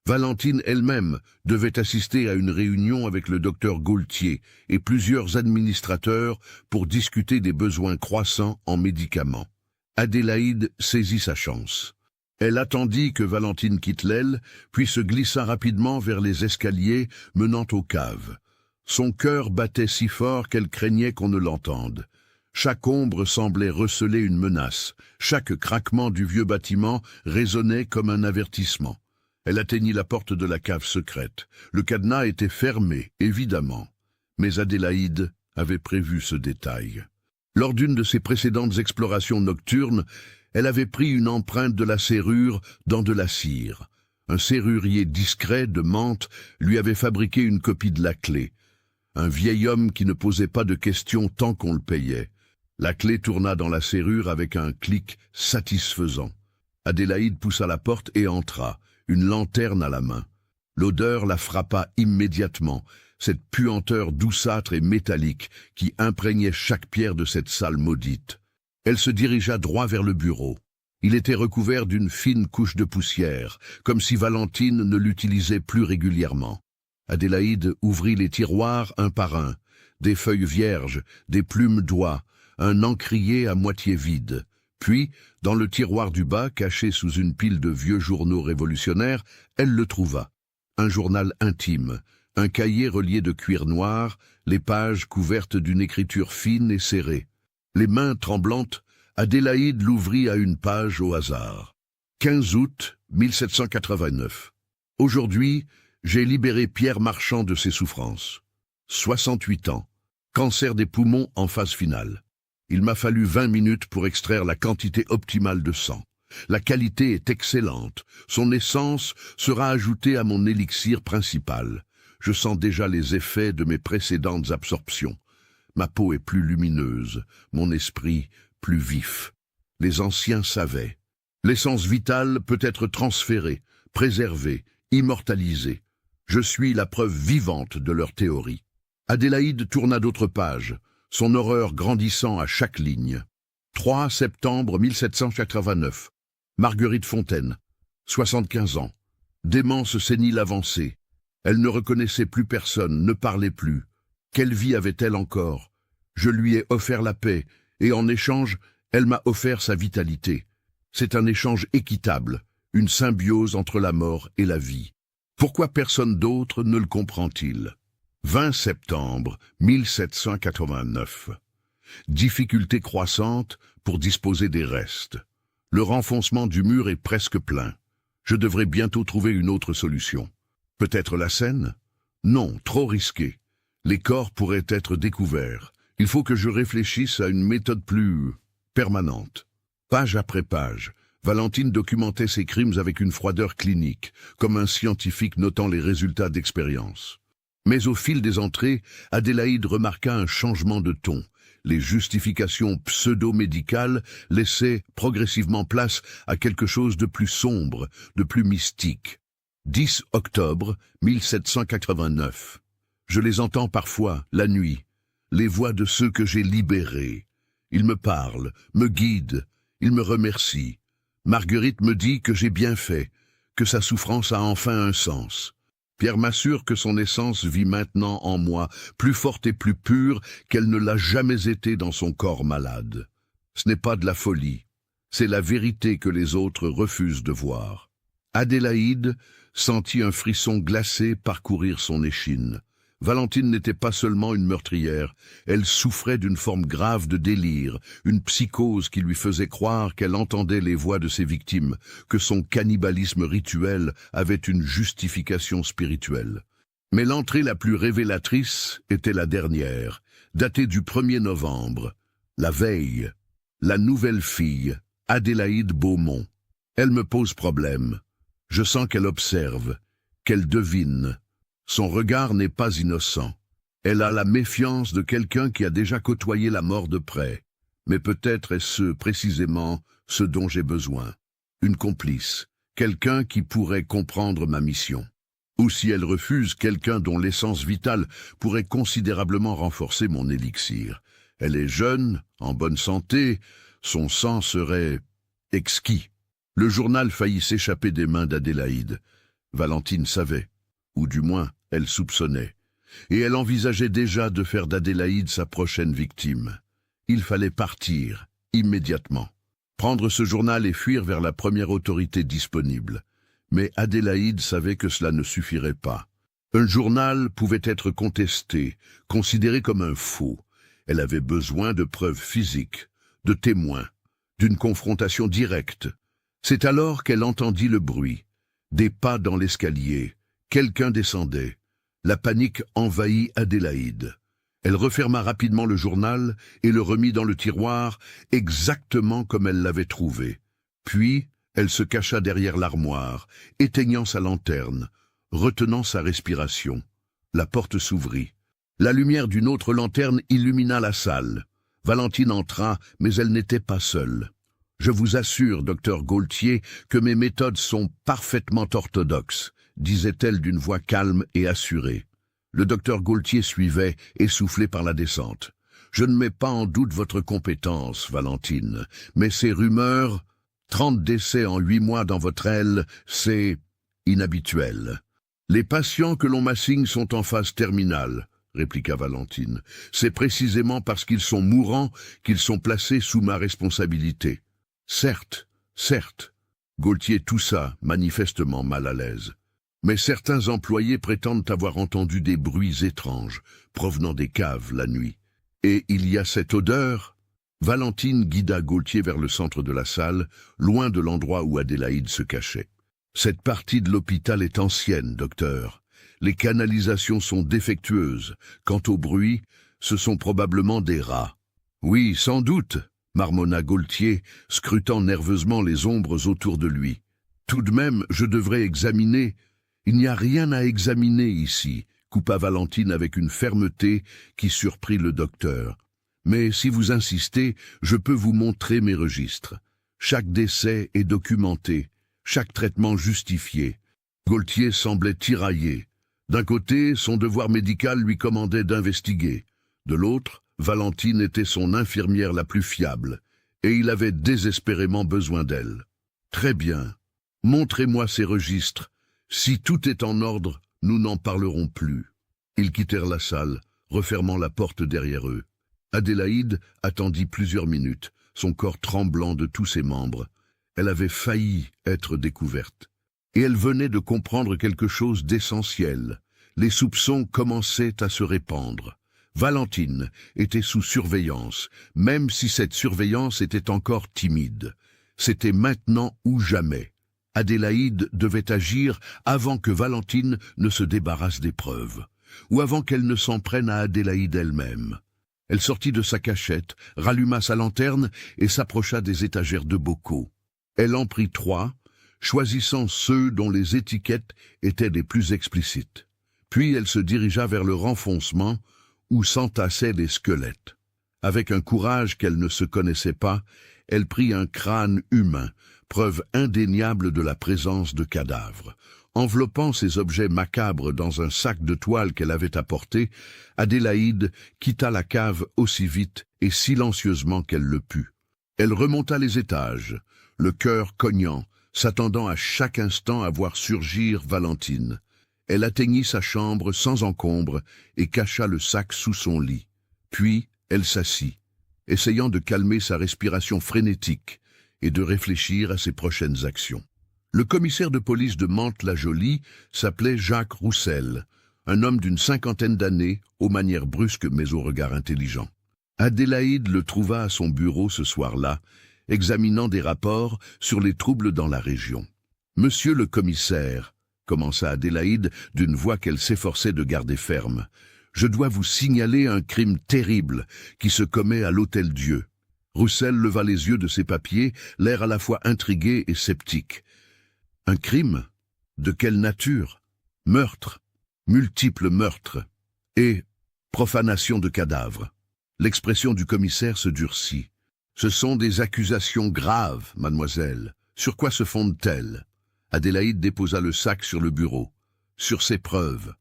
Valentine elle-même devait assister à une réunion avec le docteur Gaultier et plusieurs administrateurs pour discuter des besoins croissants en médicaments. Adélaïde saisit sa chance. Elle attendit que Valentine quitte l'aile, puis se glissa rapidement vers les escaliers menant aux caves. Son cœur battait si fort qu'elle craignait qu'on ne l'entende. Chaque ombre semblait receler une menace. Chaque craquement du vieux bâtiment résonnait comme un avertissement. Elle atteignit la porte de la cave secrète. Le cadenas était fermé, évidemment. Mais Adélaïde avait prévu ce détail. Lors d'une de ses précédentes explorations nocturnes, elle avait pris une empreinte de la serrure dans de la cire. Un serrurier discret de Mantes lui avait fabriqué une copie de la clé. Un vieil homme qui ne posait pas de questions tant qu'on le payait. La clé tourna dans la serrure avec un clic satisfaisant. Adélaïde poussa la porte et entra, une lanterne à la main. L'odeur la frappa immédiatement, cette puanteur douceâtre et métallique qui imprégnait chaque pierre de cette salle maudite. Elle se dirigea droit vers le bureau. Il était recouvert d'une fine couche de poussière, comme si Valentine ne l'utilisait plus régulièrement. Adélaïde ouvrit les tiroirs un par un, des feuilles vierges, des plumes d'oie, un encrier à moitié vide. Puis, dans le tiroir du bas, caché sous une pile de vieux journaux révolutionnaires, elle le trouva. Un journal intime, un cahier relié de cuir noir, les pages couvertes d'une écriture fine et serrée. Les mains tremblantes, Adélaïde l'ouvrit à une page au hasard. 15 août 1789. Aujourd'hui, j'ai libéré Pierre Marchand de ses souffrances. 68 ans. Cancer des poumons en phase finale. Il m'a fallu 20 minutes pour extraire la quantité optimale de sang. La qualité est excellente. Son essence sera ajoutée à mon élixir principal. Je sens déjà les effets de mes précédentes absorptions. Ma peau est plus lumineuse, mon esprit plus vif. Les anciens savaient. L'essence vitale peut être transférée, préservée, immortalisée. Je suis la preuve vivante de leur théorie. Adélaïde tourna d'autres pages, son horreur grandissant à chaque ligne. 3 septembre 1789. Marguerite Fontaine, 75 ans. Démence sénile avancée. Elle ne reconnaissait plus personne, ne parlait plus. Quelle vie avait-elle encore? Je lui ai offert la paix, et en échange, elle m'a offert sa vitalité. C'est un échange équitable, une symbiose entre la mort et la vie. Pourquoi personne d'autre ne le comprend-il? 20 septembre 1789. Difficulté croissante pour disposer des restes. Le renfoncement du mur est presque plein. Je devrais bientôt trouver une autre solution. Peut-être la Seine? Non, trop risqué. Les corps pourraient être découverts. Il faut que je réfléchisse à une méthode plus permanente. Page après page, Valentine documentait ses crimes avec une froideur clinique, comme un scientifique notant les résultats d'expérience. Mais au fil des entrées, Adélaïde remarqua un changement de ton. Les justifications pseudo-médicales laissaient progressivement place à quelque chose de plus sombre, de plus mystique. 10 octobre 1789. Je les entends parfois, la nuit, les voix de ceux que j'ai libérés. Ils me parlent, me guident, ils me remercient. Marguerite me dit que j'ai bien fait, que sa souffrance a enfin un sens. Pierre m'assure que son essence vit maintenant en moi, plus forte et plus pure qu'elle ne l'a jamais été dans son corps malade. Ce n'est pas de la folie, c'est la vérité que les autres refusent de voir. Adélaïde sentit un frisson glacé parcourir son échine. Valentine n'était pas seulement une meurtrière, elle souffrait d'une forme grave de délire, une psychose qui lui faisait croire qu'elle entendait les voix de ses victimes, que son cannibalisme rituel avait une justification spirituelle. Mais l'entrée la plus révélatrice était la dernière, datée du 1er novembre, la veille, la nouvelle fille, Adélaïde Beaumont. Elle me pose problème. Je sens qu'elle observe, qu'elle devine. Son regard n'est pas innocent. Elle a la méfiance de quelqu'un qui a déjà côtoyé la mort de près. Mais peut-être est-ce précisément ce dont j'ai besoin. Une complice, quelqu'un qui pourrait comprendre ma mission. Ou si elle refuse, quelqu'un dont l'essence vitale pourrait considérablement renforcer mon élixir. Elle est jeune, en bonne santé, son sang serait exquis. Le journal faillit s'échapper des mains d'Adélaïde. Valentine savait. Ou du moins, elle soupçonnait. Et elle envisageait déjà de faire d'Adélaïde sa prochaine victime. Il fallait partir, immédiatement. Prendre ce journal et fuir vers la première autorité disponible. Mais Adélaïde savait que cela ne suffirait pas. Un journal pouvait être contesté, considéré comme un faux. Elle avait besoin de preuves physiques, de témoins, d'une confrontation directe. C'est alors qu'elle entendit le bruit. Des pas dans l'escalier. Quelqu'un descendait. La panique envahit Adélaïde. Elle referma rapidement le journal et le remit dans le tiroir exactement comme elle l'avait trouvé. Puis, elle se cacha derrière l'armoire, éteignant sa lanterne, retenant sa respiration. La porte s'ouvrit. La lumière d'une autre lanterne illumina la salle. Valentine entra, mais elle n'était pas seule. « Je vous assure, docteur Gaultier, que mes méthodes sont parfaitement orthodoxes, » disait-elle d'une voix calme et assurée. Le docteur Gaultier suivait, essoufflé par la descente. « Je ne mets pas en doute votre compétence, Valentine, mais ces rumeurs, 30 décès en 8 mois dans votre aile, c'est inhabituel. Les patients que l'on m'assigne sont en phase terminale, répliqua Valentine. C'est précisément parce qu'ils sont mourants qu'ils sont placés sous ma responsabilité. Certes, certes. Gaultier toussa, manifestement mal à l'aise. Mais certains employés prétendent avoir entendu des bruits étranges, provenant des caves la nuit. Et il y a cette odeur. Valentine guida Gaultier vers le centre de la salle, loin de l'endroit où Adélaïde se cachait. Cette partie de l'hôpital est ancienne, docteur. Les canalisations sont défectueuses. Quant au bruit, ce sont probablement des rats. Oui, sans doute, marmonna Gaultier, scrutant nerveusement les ombres autour de lui. Tout de même, je devrais examiner. Il n'y a rien à examiner ici, coupa Valentine avec une fermeté qui surprit le docteur. Mais si vous insistez, je peux vous montrer mes registres. Chaque décès est documenté, chaque traitement justifié. Gaultier semblait tiraillé. D'un côté, son devoir médical lui commandait d'investiguer. De l'autre, Valentine était son infirmière la plus fiable, et il avait désespérément besoin d'elle. Très bien. Montrez-moi ces registres. Si tout est en ordre, nous n'en parlerons plus. Ils quittèrent la salle, refermant la porte derrière eux. Adélaïde attendit plusieurs minutes, son corps tremblant de tous ses membres. Elle avait failli être découverte. Et elle venait de comprendre quelque chose d'essentiel. Les soupçons commençaient à se répandre. Valentine était sous surveillance, même si cette surveillance était encore timide. C'était maintenant ou jamais. Adélaïde devait agir avant que Valentine ne se débarrasse des preuves, ou avant qu'elle ne s'en prenne à Adélaïde elle-même. Elle sortit de sa cachette, ralluma sa lanterne et s'approcha des étagères de bocaux. Elle en prit 3, choisissant ceux dont les étiquettes étaient les plus explicites. Puis elle se dirigea vers le renfoncement où s'entassaient les squelettes. Avec un courage qu'elle ne se connaissait pas, elle prit un crâne humain, preuve indéniable de la présence de cadavres. Enveloppant ces objets macabres dans un sac de toile qu'elle avait apporté, Adélaïde quitta la cave aussi vite et silencieusement qu'elle le put. Elle remonta les étages, le cœur cognant, s'attendant à chaque instant à voir surgir Valentine. Elle atteignit sa chambre sans encombre et cacha le sac sous son lit. Puis elle s'assit, essayant de calmer sa respiration frénétique et de réfléchir à ses prochaines actions. Le commissaire de police de Mantes-la-Jolie s'appelait Jacques Roussel, un homme d'une 50aine d'années, aux manières brusques mais au regard intelligent. Adélaïde le trouva à son bureau ce soir-là, examinant des rapports sur les troubles dans la région. « Monsieur le commissaire », commença Adélaïde d'une voix qu'elle s'efforçait de garder ferme, « je dois vous signaler un crime terrible qui se commet à l'Hôtel-Dieu. » Roussel leva les yeux de ses papiers, l'air à la fois intrigué et sceptique. « Un crime? De quelle nature? Meurtre, multiples meurtres et profanation de cadavres. » L'expression du commissaire se durcit. « Ce sont des accusations graves, mademoiselle. Sur quoi se fondent-elles » Adélaïde déposa le sac sur le bureau. « Sur ses preuves. »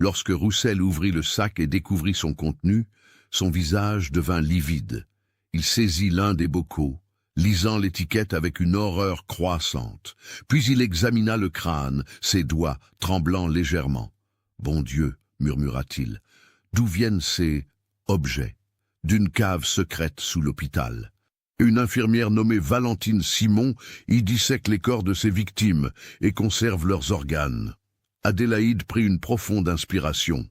Lorsque Roussel ouvrit le sac et découvrit son contenu, son visage devint livide. Il saisit l'un des bocaux, lisant l'étiquette avec une horreur croissante. Puis il examina le crâne, ses doigts tremblant légèrement. « Bon Dieu, murmura-t-il, d'où viennent ces objets ? D'une cave secrète sous l'hôpital. Une infirmière nommée Valentine Simon y dissèque les corps de ses victimes et conserve leurs organes. » Adélaïde prit une profonde inspiration.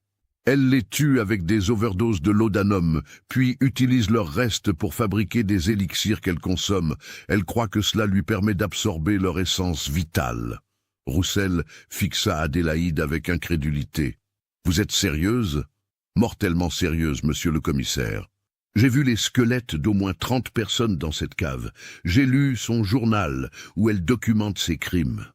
Elle les tue avec des overdoses de laudanum, puis utilise leurs restes pour fabriquer des élixirs qu'elle consomme. Elle croit que cela lui permet d'absorber leur essence vitale. Roussel fixa Adélaïde avec incrédulité. « Vous êtes sérieuse ? » ?»« Mortellement sérieuse, monsieur le commissaire. J'ai vu les squelettes d'au moins 30 personnes dans cette cave. J'ai lu son journal où elle documente ses crimes. »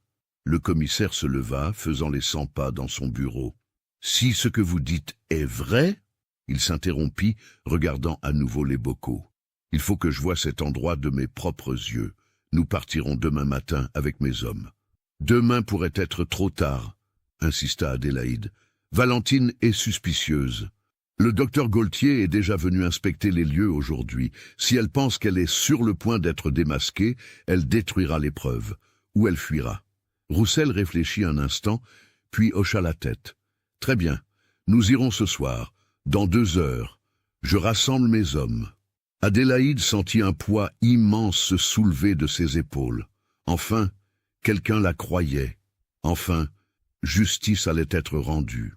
Le commissaire se leva, faisant les 100 pas dans son bureau. « Si ce que vous dites est vrai, Il s'interrompit, regardant à nouveau les bocaux. « Il faut que je voie cet endroit de mes propres yeux. Nous partirons demain matin avec mes hommes. »« Demain pourrait être trop tard, » insista Adélaïde. « Valentine est suspicieuse. Le docteur Gaultier est déjà venu inspecter les lieux aujourd'hui. Si elle pense qu'elle est sur le point d'être démasquée, elle détruira les preuves, ou elle fuira. » Roussel réfléchit un instant, puis hocha la tête. « Très bien, nous irons ce soir. Dans 2 heures, je rassemble mes hommes. » Adélaïde sentit un poids immense se soulever de ses épaules. Enfin, quelqu'un la croyait. Enfin, justice allait être rendue.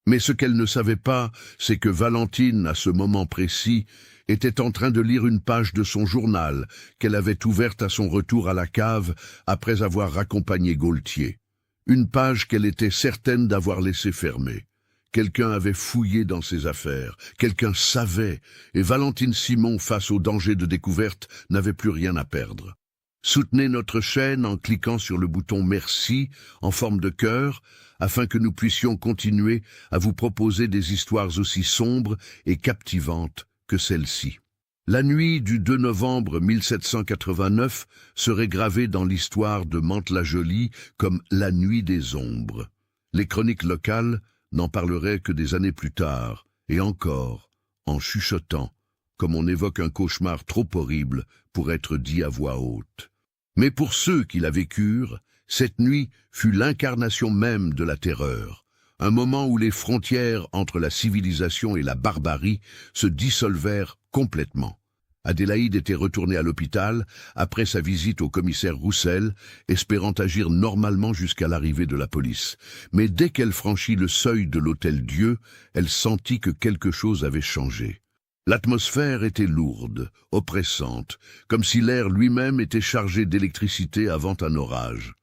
Mais ce qu'elle ne savait pas, c'est que Valentine, à ce moment précis, était en train de lire une page de son journal qu'elle avait ouverte à son retour à la cave après avoir raccompagné Gaultier. Une page qu'elle était certaine d'avoir laissée fermée. Quelqu'un avait fouillé dans ses affaires, quelqu'un savait, et Valentine Simon, face au danger de découverte, n'avait plus rien à perdre. Soutenez notre chaîne en cliquant sur le bouton « Merci » en forme de cœur, afin que nous puissions continuer à vous proposer des histoires aussi sombres et captivantes que celle-ci. La nuit du 2 novembre 1789 serait gravée dans l'histoire de Mantes-la-Jolie comme la nuit des ombres. Les chroniques locales n'en parleraient que des années plus tard, et encore, en chuchotant, comme on évoque un cauchemar trop horrible pour être dit à voix haute. Mais pour ceux qui la vécurent, cette nuit fut l'incarnation même de la terreur, un moment où les frontières entre la civilisation et la barbarie se dissolvèrent complètement. Adélaïde était retournée à l'hôpital après sa visite au commissaire Roussel, espérant agir normalement jusqu'à l'arrivée de la police. Mais dès qu'elle franchit le seuil de l'Hôtel-Dieu, elle sentit que quelque chose avait changé. L'atmosphère était lourde, oppressante, comme si l'air lui-même était chargé d'électricité avant un orage.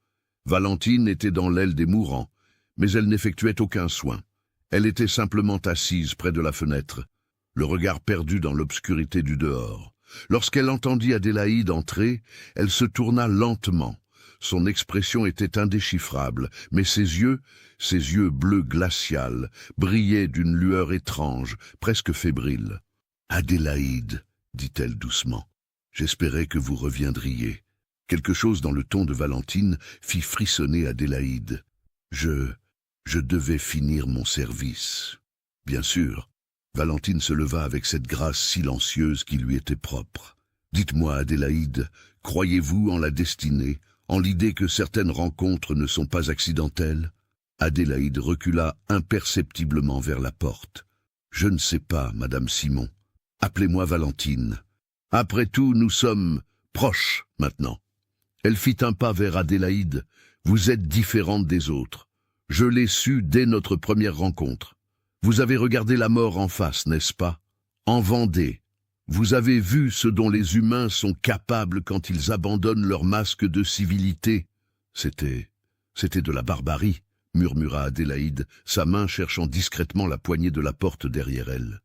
Valentine était dans l'aile des mourants, mais elle n'effectuait aucun soin. Elle était simplement assise près de la fenêtre, le regard perdu dans l'obscurité du dehors. Lorsqu'elle entendit Adélaïde entrer, elle se tourna lentement. Son expression était indéchiffrable, mais ses yeux bleus glacial, brillaient d'une lueur étrange, presque fébrile. « Adélaïde, » dit-elle doucement, « j'espérais que vous reviendriez. » Quelque chose dans le ton de Valentine fit frissonner Adélaïde. « Je devais finir mon service. » Bien sûr. Valentine se leva avec cette grâce silencieuse qui lui était propre. « Dites-moi, Adélaïde, croyez-vous en la destinée, en l'idée que certaines rencontres ne sont pas accidentelles ?» Adélaïde recula imperceptiblement vers la porte. « Je ne sais pas, Madame Simon. Appelez-moi Valentine. Après tout, nous sommes proches maintenant. » Elle fit un pas vers Adélaïde. « Vous êtes différente des autres. Je l'ai su dès notre première rencontre. Vous avez regardé la mort en face, n'est-ce pas? En Vendée. Vous avez vu ce dont les humains sont capables quand ils abandonnent leur masque de civilité. C'était de la barbarie, murmura Adélaïde, sa main cherchant discrètement la poignée de la porte derrière elle.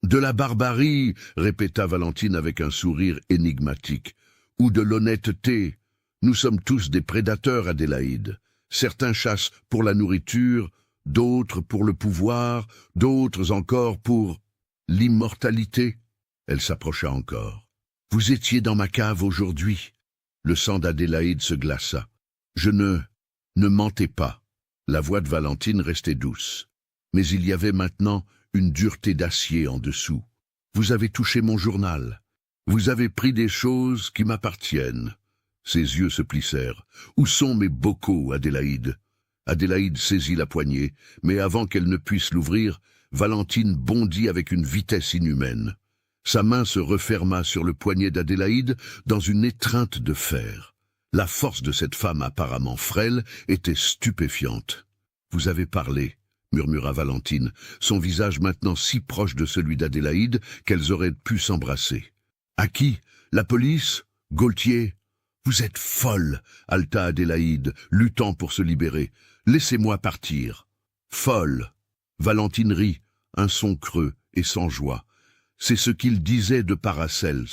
De la barbarie, répéta Valentine avec un sourire énigmatique, ou de l'honnêteté. Nous sommes tous des prédateurs, Adélaïde. Certains chassent pour la nourriture, d'autres pour le pouvoir, d'autres encore pour l'immortalité. Elle s'approcha encore. « Vous étiez dans ma cave aujourd'hui. » Le sang d'Adélaïde se glaça. « Je ne mentais pas. » La voix de Valentine restait douce. Mais il y avait maintenant une dureté d'acier en dessous. « Vous avez touché mon journal. Vous avez pris des choses qui m'appartiennent. » Ses yeux se plissèrent. « Où sont mes bocaux, Adélaïde ?» Adélaïde saisit la poignée, mais avant qu'elle ne puisse l'ouvrir, Valentine bondit avec une vitesse inhumaine. Sa main se referma sur le poignet d'Adélaïde dans une étreinte de fer. La force de cette femme apparemment frêle était stupéfiante. « Vous avez parlé, » murmura Valentine, son visage maintenant si proche de celui d'Adélaïde qu'elles auraient pu s'embrasser. « À qui? La police? Gaultier? » « Vous êtes folle, » haleta Adélaïde, luttant pour se libérer. « Laissez-moi partir. »« Folle !» Valentine rit, un son creux et sans joie. C'est ce qu'il disait de Paracels,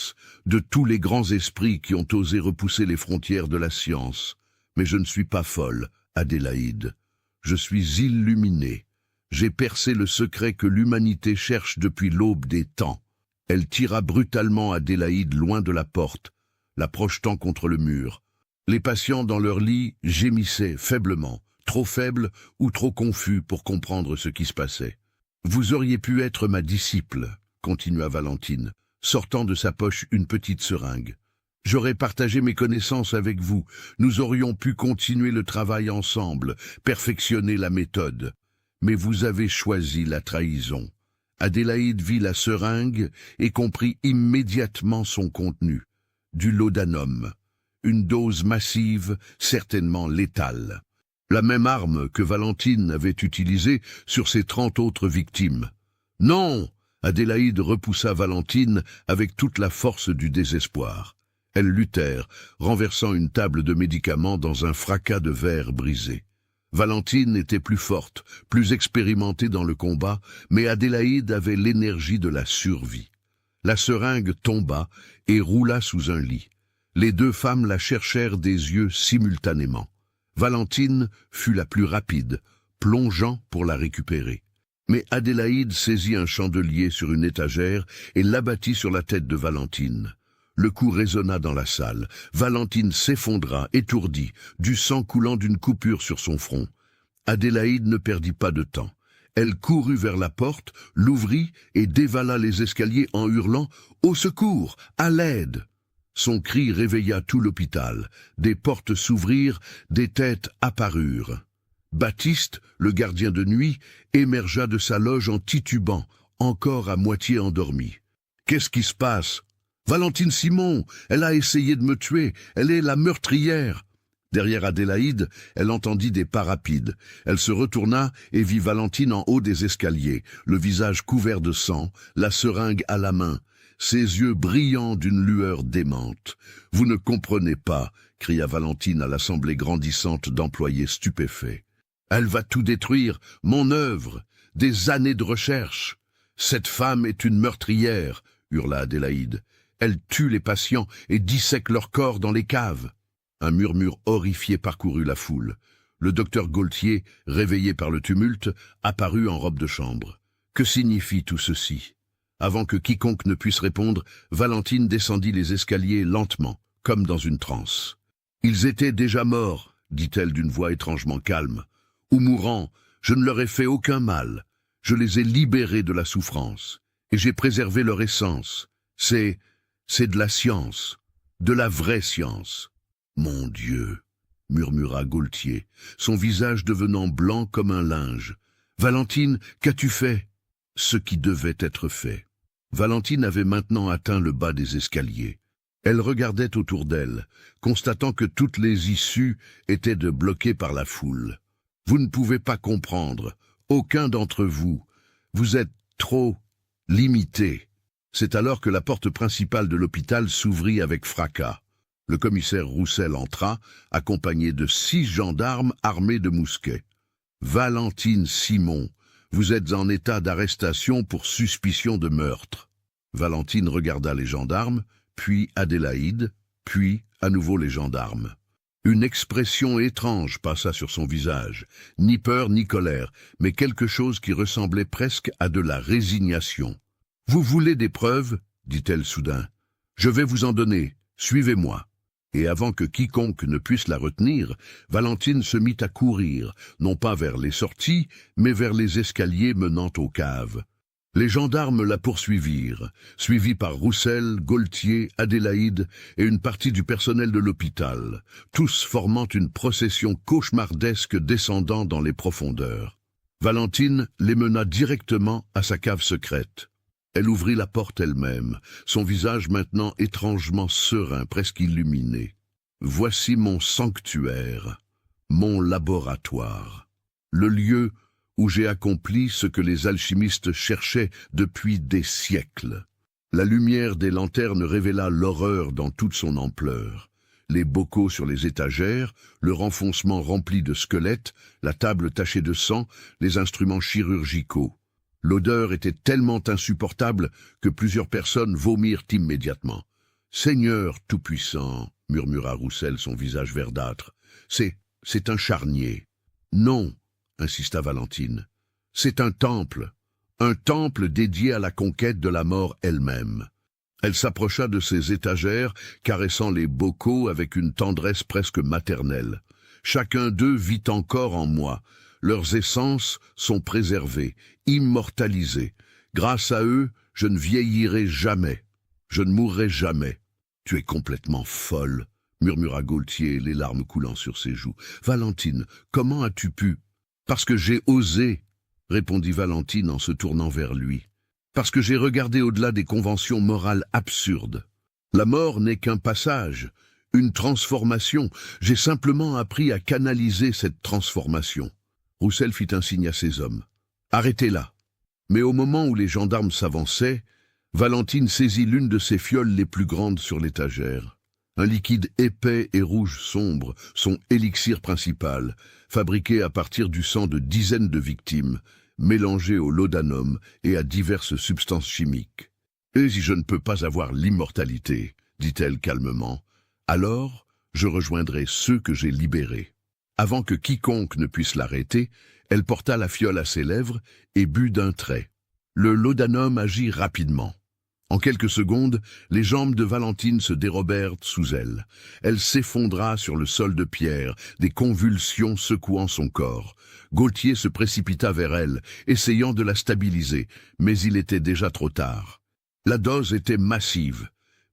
de tous les grands esprits qui ont osé repousser les frontières de la science. Mais je ne suis pas folle, Adélaïde. Je suis illuminée. J'ai percé le secret que l'humanité cherche depuis l'aube des temps. » Elle tira brutalement Adélaïde loin de la porte, la projetant contre le mur. Les patients dans leur lit gémissaient faiblement, trop faibles ou trop confus pour comprendre ce qui se passait. « Vous auriez pu être ma disciple, » continua Valentine, sortant de sa poche une petite seringue. « J'aurais partagé mes connaissances avec vous. Nous aurions pu continuer le travail ensemble, perfectionner la méthode. Mais vous avez choisi la trahison. » Adélaïde vit la seringue et comprit immédiatement son contenu. Du laudanum. Une dose massive, certainement létale. La même arme que Valentine avait utilisée sur ses 30 autres victimes. « Non !» Adélaïde repoussa Valentine avec toute la force du désespoir. Elles luttèrent, renversant une table de médicaments dans un fracas de verre brisé. Valentine était plus forte, plus expérimentée dans le combat, mais Adélaïde avait l'énergie de la survie. La seringue tomba et roula sous un lit. Les deux femmes la cherchèrent des yeux simultanément. Valentine fut la plus rapide, plongeant pour la récupérer. Mais Adélaïde saisit un chandelier sur une étagère et l'abattit sur la tête de Valentine. Le coup résonna dans la salle. Valentine s'effondra, étourdie, du sang coulant d'une coupure sur son front. Adélaïde ne perdit pas de temps. Elle courut vers la porte, l'ouvrit et dévala les escaliers en hurlant « Au secours! À l'aide !» Son cri réveilla tout l'hôpital. Des portes s'ouvrirent, des têtes apparurent. Baptiste, le gardien de nuit, émergea de sa loge en titubant, encore à moitié endormi. « Qu'est-ce qui se passe ? » « Valentine Simon, elle a essayé de me tuer, elle est la meurtrière !» Derrière Adélaïde, elle entendit des pas rapides. Elle se retourna et vit Valentine en haut des escaliers, le visage couvert de sang, la seringue à la main, ses yeux brillants d'une lueur démente. « Vous ne comprenez pas !» cria Valentine à l'assemblée grandissante d'employés stupéfaits. « Elle va tout détruire, mon œuvre, des années de recherche. Cette femme est une meurtrière !» hurla Adélaïde. Elle tue les patients et dissèque leurs corps dans les caves. Un murmure horrifié parcourut la foule. Le docteur Gaultier, réveillé par le tumulte, apparut en robe de chambre. Que signifie tout ceci? Avant que quiconque ne puisse répondre, Valentine descendit les escaliers lentement, comme dans une transe. « Ils étaient déjà morts, » dit-elle d'une voix étrangement calme. « Ou mourants, je ne leur ai fait aucun mal. Je les ai libérés de la souffrance. Et j'ai préservé leur essence. C'est de la science, de la vraie science. »« Mon Dieu !» murmura Gaultier, son visage devenant blanc comme un linge. « Valentine, qu'as-tu fait ?» Ce qui devait être fait. Valentine avait maintenant atteint le bas des escaliers. Elle regardait autour d'elle, constatant que toutes les issues étaient bloquées par la foule. « Vous ne pouvez pas comprendre, aucun d'entre vous. Vous êtes trop limité. » C'est alors que la porte principale de l'hôpital s'ouvrit avec fracas. Le commissaire Roussel entra, accompagné de 6 gendarmes armés de mousquets. « Valentine Simon, vous êtes en état d'arrestation pour suspicion de meurtre. » Valentine regarda les gendarmes, puis Adélaïde, puis à nouveau les gendarmes. Une expression étrange passa sur son visage, ni peur ni colère, mais quelque chose qui ressemblait presque à de la résignation. « Vous voulez des preuves ?» dit-elle soudain. « Je vais vous en donner, suivez-moi. » Et avant que quiconque ne puisse la retenir, Valentine se mit à courir, non pas vers les sorties, mais vers les escaliers menant aux caves. Les gendarmes la poursuivirent, suivis par Roussel, Gaultier, Adélaïde et une partie du personnel de l'hôpital, tous formant une procession cauchemardesque descendant dans les profondeurs. Valentine les mena directement à sa cave secrète. Elle ouvrit la porte elle-même, son visage maintenant étrangement serein, presque illuminé. « Voici mon sanctuaire, mon laboratoire, le lieu où j'ai accompli ce que les alchimistes cherchaient depuis des siècles. » La lumière des lanternes révéla l'horreur dans toute son ampleur. Les bocaux sur les étagères, le renfoncement rempli de squelettes, la table tachée de sang, les instruments chirurgicaux. L'odeur était tellement insupportable que plusieurs personnes vomirent immédiatement. « Seigneur tout-puissant !» murmura Roussel, son visage verdâtre. « C'est un charnier. »« Non !» insista Valentine. « C'est un temple dédié à la conquête de la mort elle-même. Elle s'approcha de ses étagères, caressant les bocaux avec une tendresse presque maternelle. Chacun d'eux vit encore en moi. Leurs essences sont préservées, immortalisées. Grâce à eux, je ne vieillirai jamais. Je ne mourrai jamais. Tu es complètement folle, murmura Gaultier, les larmes coulant sur ses joues. Valentine, comment as-tu pu? Parce que j'ai osé, répondit Valentine en se tournant vers lui. Parce que j'ai regardé au-delà des conventions morales absurdes. La mort n'est qu'un passage, une transformation. J'ai simplement appris à canaliser cette transformation. Roussel fit un signe à ses hommes. Arrêtez-la. Mais au moment où les gendarmes s'avançaient, Valentine saisit l'une de ses fioles les plus grandes sur l'étagère. Un liquide épais et rouge sombre, son élixir principal, fabriqué à partir du sang de dizaines de victimes, mélangé au laudanum et à diverses substances chimiques. « Et si je ne peux pas avoir l'immortalité, dit-elle calmement, alors je rejoindrai ceux que j'ai libérés. » Avant que quiconque ne puisse l'arrêter, elle porta la fiole à ses lèvres et but d'un trait. Le laudanum agit rapidement. En quelques secondes, les jambes de Valentine se dérobèrent sous elle. Elle s'effondra sur le sol de pierre, des convulsions secouant son corps. Gaultier se précipita vers elle, essayant de la stabiliser, mais il était déjà trop tard. La dose était massive,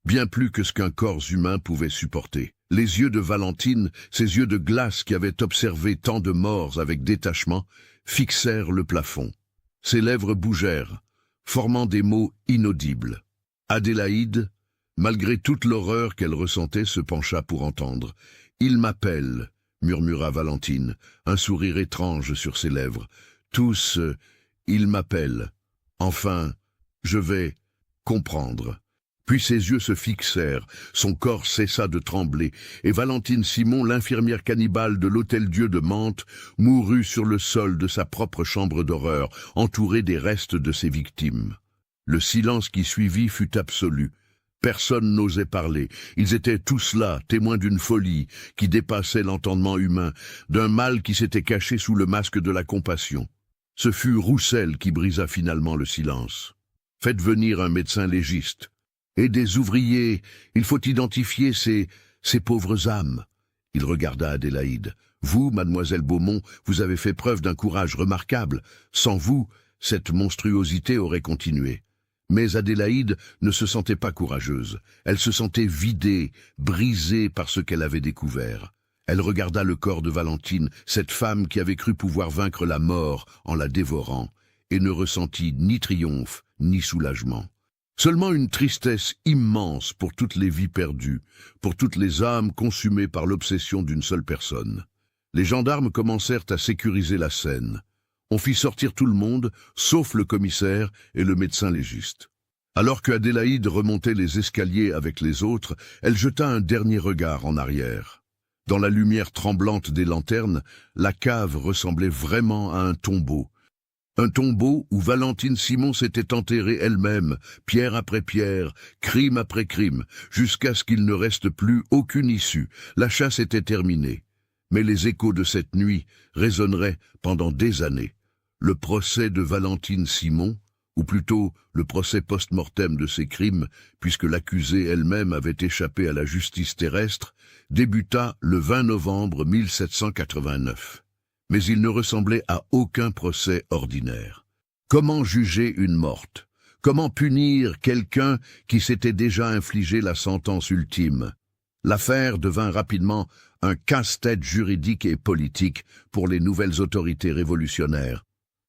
bien plus que ce qu'un corps humain pouvait supporter. Les yeux de Valentine, ces yeux de glace qui avaient observé tant de morts avec détachement, fixèrent le plafond. Ses lèvres bougèrent, formant des mots inaudibles. Adélaïde, malgré toute l'horreur qu'elle ressentait, se pencha pour entendre. « Il m'appelle », murmura Valentine, un sourire étrange sur ses lèvres. « Tous, il m'appelle. Enfin, je vais comprendre. » Puis ses yeux se fixèrent, son corps cessa de trembler, et Valentine Simon, l'infirmière cannibale de l'Hôtel-Dieu de Mantes, mourut sur le sol de sa propre chambre d'horreur, entourée des restes de ses victimes. Le silence qui suivit fut absolu. Personne n'osait parler. Ils étaient tous là, témoins d'une folie qui dépassait l'entendement humain, d'un mal qui s'était caché sous le masque de la compassion. Ce fut Roussel qui brisa finalement le silence. « Faites venir un médecin légiste. Et des ouvriers, il faut identifier ces pauvres âmes. » Il regarda Adélaïde. « Vous, mademoiselle Beaumont, vous avez fait preuve d'un courage remarquable. Sans vous, cette monstruosité aurait continué. » Mais Adélaïde ne se sentait pas courageuse. Elle se sentait vidée, brisée par ce qu'elle avait découvert. Elle regarda le corps de Valentine, cette femme qui avait cru pouvoir vaincre la mort en la dévorant, et ne ressentit ni triomphe ni soulagement. Seulement une tristesse immense pour toutes les vies perdues, pour toutes les âmes consumées par l'obsession d'une seule personne. Les gendarmes commencèrent à sécuriser la scène. On fit sortir tout le monde, sauf le commissaire et le médecin légiste. Alors que Adélaïde remontait les escaliers avec les autres, elle jeta un dernier regard en arrière. Dans la lumière tremblante des lanternes, la cave ressemblait vraiment à un tombeau. Un tombeau où Valentine Simon s'était enterrée elle-même, pierre après pierre, crime après crime, jusqu'à ce qu'il ne reste plus aucune issue. La chasse était terminée. Mais les échos de cette nuit résonneraient pendant des années. Le procès de Valentine Simon, ou plutôt le procès post-mortem de ses crimes, puisque l'accusée elle-même avait échappé à la justice terrestre, débuta le 20 novembre 1789. Mais il ne ressemblait à aucun procès ordinaire. Comment juger une morte? Comment punir quelqu'un qui s'était déjà infligé la sentence ultime? L'affaire devint rapidement un casse-tête juridique et politique pour les nouvelles autorités révolutionnaires.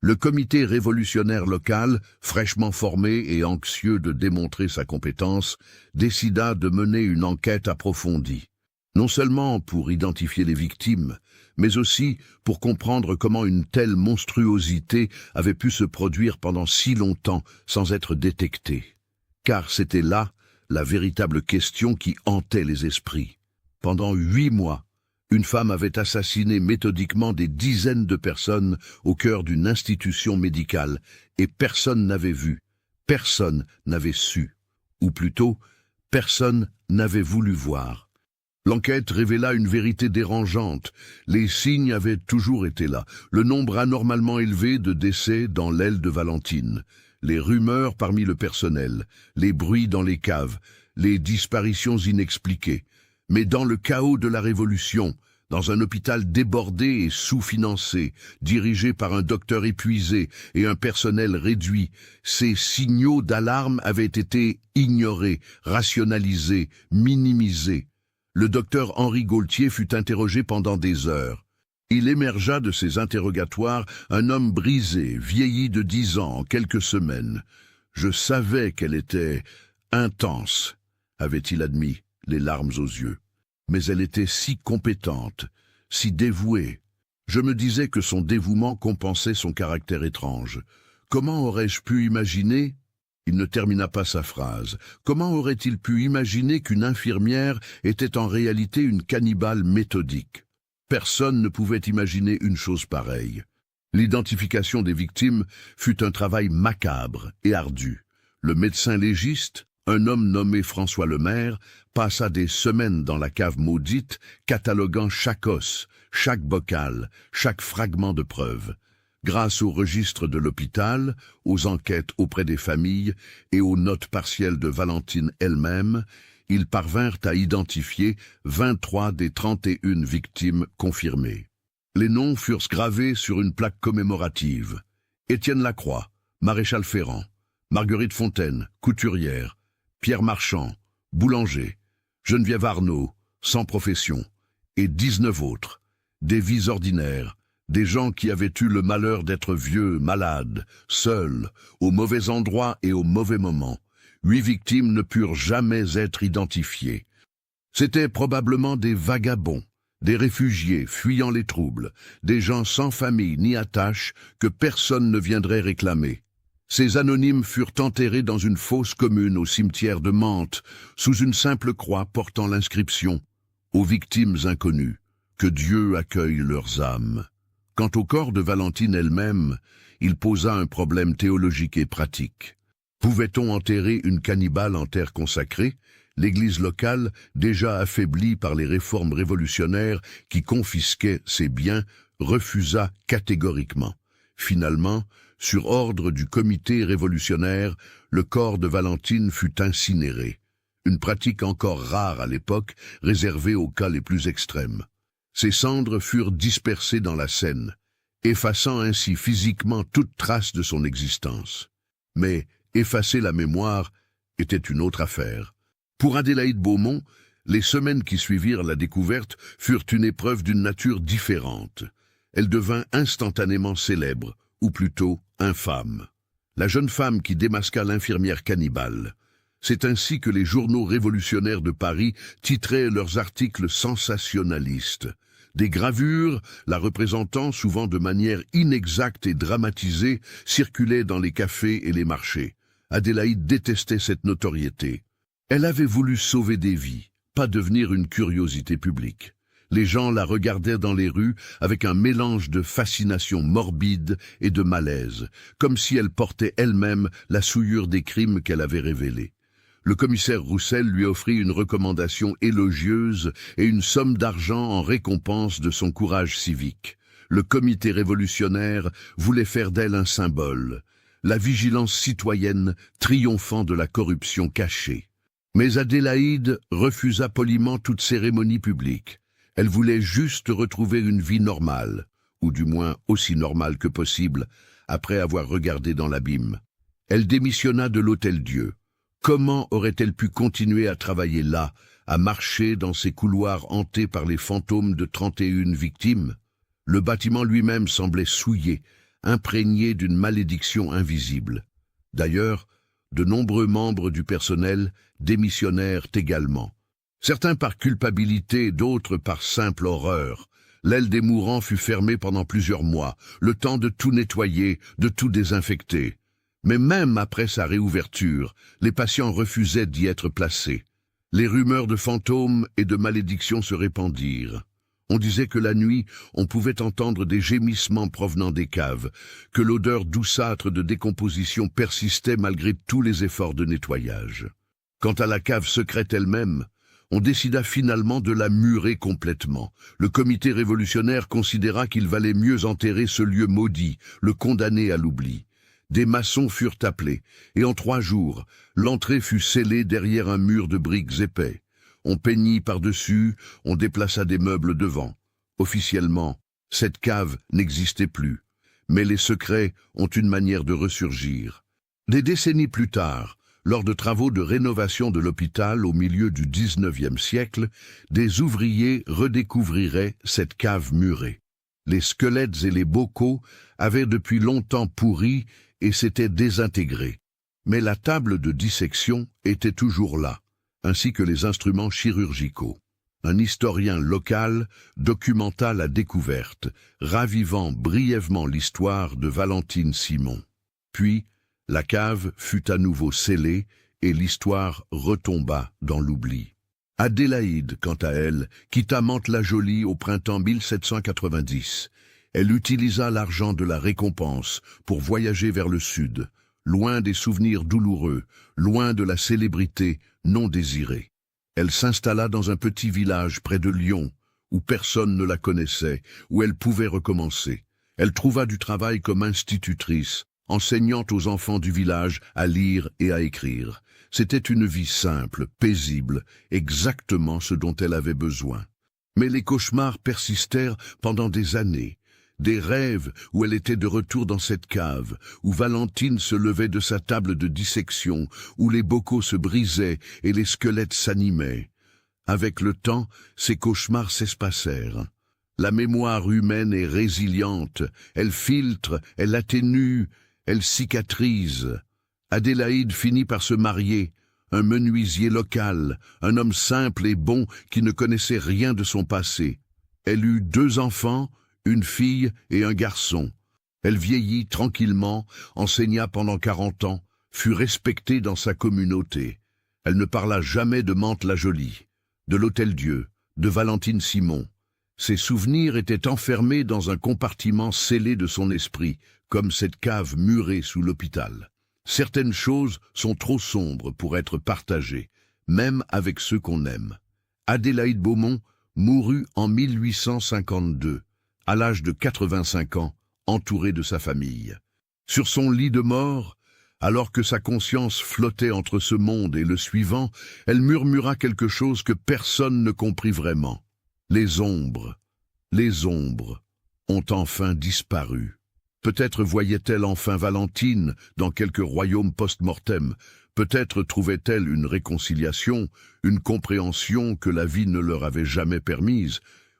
Le comité révolutionnaire local, fraîchement formé et anxieux de démontrer sa compétence, décida de mener une enquête approfondie. Non seulement pour identifier les victimes, mais aussi pour comprendre comment une telle monstruosité avait pu se produire pendant si longtemps sans être détectée. Car c'était là la véritable question qui hantait les esprits. Pendant 8 mois, une femme avait assassiné méthodiquement des dizaines de personnes au cœur d'une institution médicale, et personne n'avait vu, personne n'avait su, ou plutôt, personne n'avait voulu voir. L'enquête révéla une vérité dérangeante. Les signes avaient toujours été là. Le nombre anormalement élevé de décès dans l'aile de Valentine, les rumeurs parmi le personnel, les bruits dans les caves, les disparitions inexpliquées. Mais dans le chaos de la Révolution, dans un hôpital débordé et sous-financé, dirigé par un docteur épuisé et un personnel réduit, ces signaux d'alarme avaient été ignorés, rationalisés, minimisés. Le docteur Henri Gaultier fut interrogé pendant des heures. Il émergea de ces interrogatoires un homme brisé, vieilli de 10 ans en quelques semaines. Je savais qu'elle était intense, avait-il admis, les larmes aux yeux. Mais elle était si compétente, si dévouée. Je me disais que son dévouement compensait son caractère étrange. Comment aurais-je pu imaginer? Il ne termina pas sa phrase. Comment aurait-il pu imaginer qu'une infirmière était en réalité une cannibale méthodique? Personne ne pouvait imaginer une chose pareille. L'identification des victimes fut un travail macabre et ardu. Le médecin légiste, un homme nommé François Lemaire, passa des semaines dans la cave maudite, cataloguant chaque os, chaque bocal, chaque fragment de preuve. Grâce au registre de l'hôpital, aux enquêtes auprès des familles et aux notes partielles de Valentine elle-même, ils parvinrent à identifier 23 des 31 victimes confirmées. Les noms furent gravés sur une plaque commémorative. Étienne Lacroix, maréchal Ferrand, Marguerite Fontaine, couturière, Pierre Marchand, boulanger, Geneviève Arnaud, sans profession, et 19 autres, des vies ordinaires, des gens qui avaient eu le malheur d'être vieux, malades, seuls, au mauvais endroit et au mauvais moment. 8 victimes ne purent jamais être identifiées. C'étaient probablement des vagabonds, des réfugiés fuyant les troubles, des gens sans famille ni attache que personne ne viendrait réclamer. Ces anonymes furent enterrés dans une fosse commune au cimetière de Mantes, sous une simple croix portant l'inscription « Aux victimes inconnues, que Dieu accueille leurs âmes ». Quant au corps de Valentine elle-même, il posa un problème théologique et pratique. Pouvait-on enterrer une cannibale en terre consacrée? L'Église locale, déjà affaiblie par les réformes révolutionnaires qui confisquaient ses biens, refusa catégoriquement. Finalement, sur ordre du comité révolutionnaire, le corps de Valentine fut incinéré. Une pratique encore rare à l'époque, réservée aux cas les plus extrêmes. Ses cendres furent dispersées dans la Seine, effaçant ainsi physiquement toute trace de son existence. Mais effacer la mémoire était une autre affaire. Pour Adélaïde Beaumont, les semaines qui suivirent la découverte furent une épreuve d'une nature différente. Elle devint instantanément célèbre, ou plutôt infâme. La jeune femme qui démasqua l'infirmière cannibale. C'est ainsi que les journaux révolutionnaires de Paris titraient leurs articles sensationnalistes. Des gravures, la représentant souvent de manière inexacte et dramatisée, circulaient dans les cafés et les marchés. Adélaïde détestait cette notoriété. Elle avait voulu sauver des vies, pas devenir une curiosité publique. Les gens la regardaient dans les rues avec un mélange de fascination morbide et de malaise, comme si elle portait elle-même la souillure des crimes qu'elle avait révélés. Le commissaire Roussel lui offrit une recommandation élogieuse et une somme d'argent en récompense de son courage civique. Le comité révolutionnaire voulait faire d'elle un symbole, la vigilance citoyenne triomphant de la corruption cachée. Mais Adélaïde refusa poliment toute cérémonie publique. Elle voulait juste retrouver une vie normale, ou du moins aussi normale que possible, après avoir regardé dans l'abîme. Elle démissionna de l'Hôtel-Dieu. Comment aurait-elle pu continuer à travailler là, à marcher dans ces couloirs hantés par les fantômes de 31 victimes? Le bâtiment lui-même semblait souillé, imprégné d'une malédiction invisible. D'ailleurs, de nombreux membres du personnel démissionnèrent également. Certains par culpabilité, d'autres par simple horreur. L'aile des mourants fut fermée pendant plusieurs mois, le temps de tout nettoyer, de tout désinfecter. Mais même après sa réouverture, les patients refusaient d'y être placés. Les rumeurs de fantômes et de malédictions se répandirent. On disait que la nuit, on pouvait entendre des gémissements provenant des caves, que l'odeur douceâtre de décomposition persistait malgré tous les efforts de nettoyage. Quant à la cave secrète elle-même, On décida finalement de la murer complètement. Le comité révolutionnaire considéra qu'il valait mieux enterrer ce lieu maudit, le condamner à l'oubli. Des maçons furent appelés, et en 3 jours, l'entrée fut scellée derrière un mur de briques épais. On peignit par-dessus, on déplaça des meubles devant. Officiellement, cette cave n'existait plus. Mais les secrets ont une manière de ressurgir. Des décennies plus tard, lors de travaux de rénovation de l'hôpital au milieu du XIXe siècle, des ouvriers redécouvriraient cette cave murée. Les squelettes et les bocaux avaient depuis longtemps pourri et s'étaient désintégrés. Mais la table de dissection était toujours là, ainsi que les instruments chirurgicaux. Un historien local documenta la découverte, ravivant brièvement l'histoire de Valentine Simon. Puis, la cave fut à nouveau scellée et l'histoire retomba dans l'oubli. Adélaïde, quant à elle, quitta Mantes-la-Jolie au printemps 1790. Elle utilisa l'argent de la récompense pour voyager vers le sud, loin des souvenirs douloureux, loin de la célébrité non désirée. Elle s'installa dans un petit village près de Lyon, où personne ne la connaissait, où elle pouvait recommencer. Elle trouva du travail comme institutrice, enseignant aux enfants du village à lire et à écrire. C'était une vie simple, paisible, exactement ce dont elle avait besoin. Mais les cauchemars persistèrent pendant des années. Des rêves où elle était de retour dans cette cave, où Valentine se levait de sa table de dissection, où les bocaux se brisaient et les squelettes s'animaient. Avec le temps, ces cauchemars s'espacèrent. La mémoire humaine est résiliente, elle filtre, elle atténue, elle cicatrise. Adélaïde finit par se marier, un menuisier local, un homme simple et bon qui ne connaissait rien de son passé. Elle eut 2 enfants, une fille et un garçon. Elle vieillit tranquillement, enseigna pendant 40 ans, fut respectée dans sa communauté. Elle ne parla jamais de Mantes-la-Jolie, de l'Hôtel-Dieu, de Valentine Simon. Ses souvenirs étaient enfermés dans un compartiment scellé de son esprit, comme cette cave murée sous l'hôpital. Certaines choses sont trop sombres pour être partagées, même avec ceux qu'on aime. Adélaïde Beaumont mourut en 1852. À l'âge de 85 ans, entourée de sa famille. Sur son lit de mort, alors que sa conscience flottait entre ce monde et le suivant, elle murmura quelque chose que personne ne comprit vraiment. Les ombres ont enfin disparu. Peut-être voyait-elle enfin Valentine dans quelque royaume post-mortem. Peut-être trouvait-elle une réconciliation, une compréhension que la vie ne leur avait jamais permise.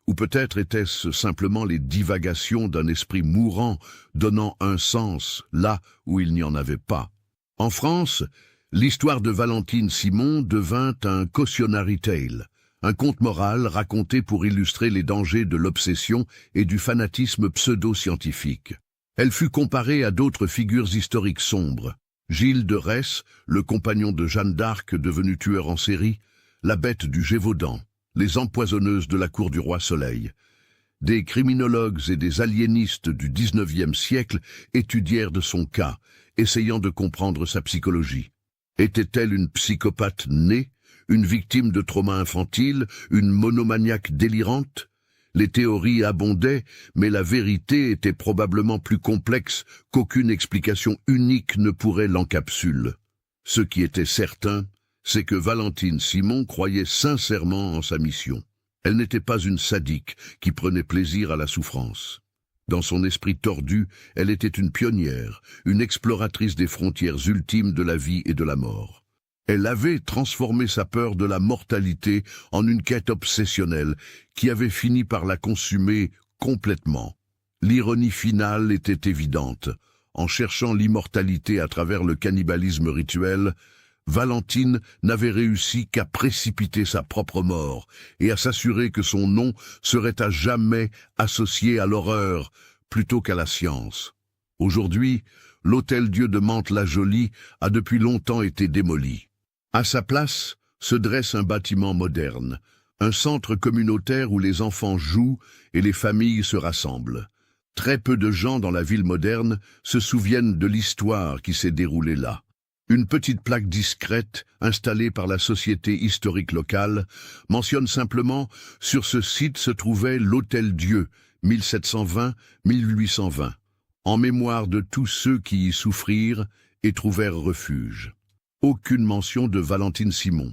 Ou peut-être étaient-ce simplement les divagations d'un esprit mourant, donnant un sens là où il n'y en avait pas. En France, l'histoire de Valentine Simon devint un cautionary tale, un conte moral raconté pour illustrer les dangers de l'obsession et du fanatisme pseudo-scientifique. Elle fut comparée à d'autres figures historiques sombres. Gilles de Retz, le compagnon de Jeanne d'Arc devenu tueur en série, la bête du Gévaudan, les empoisonneuses de la cour du roi Soleil. Des criminologues et des aliénistes du XIXe siècle étudièrent de son cas, essayant de comprendre sa psychologie. Était-elle une psychopathe née, une victime de trauma infantile, une monomaniaque délirante? Les théories abondaient, mais la vérité était probablement plus complexe qu'aucune explication unique ne pourrait l'encapsuler. Ce qui était certain, c'est que Valentine Simon croyait sincèrement en sa mission. Elle n'était pas une sadique qui prenait plaisir à la souffrance. Dans son esprit tordu, elle était une pionnière, une exploratrice des frontières ultimes de la vie et de la mort. Elle avait transformé sa peur de la mortalité en une quête obsessionnelle qui avait fini par la consumer complètement. L'ironie finale était évidente. En cherchant l'immortalité à travers le cannibalisme rituel, Valentine n'avait réussi qu'à précipiter sa propre mort et à s'assurer que son nom serait à jamais associé à l'horreur plutôt qu'à la science. Aujourd'hui, l'Hôtel-Dieu de Mantes-la-Jolie a depuis longtemps été démoli. À sa place se dresse un bâtiment moderne, un centre communautaire où les enfants jouent et les familles se rassemblent. Très peu de gens dans la ville moderne se souviennent de l'histoire qui s'est déroulée là. Une petite plaque discrète, installée par la Société historique locale, mentionne simplement « Sur ce site se trouvait l'Hôtel-Dieu, 1720-1820, en mémoire de tous ceux qui y souffrirent et trouvèrent refuge. » Aucune mention de Valentine Simon.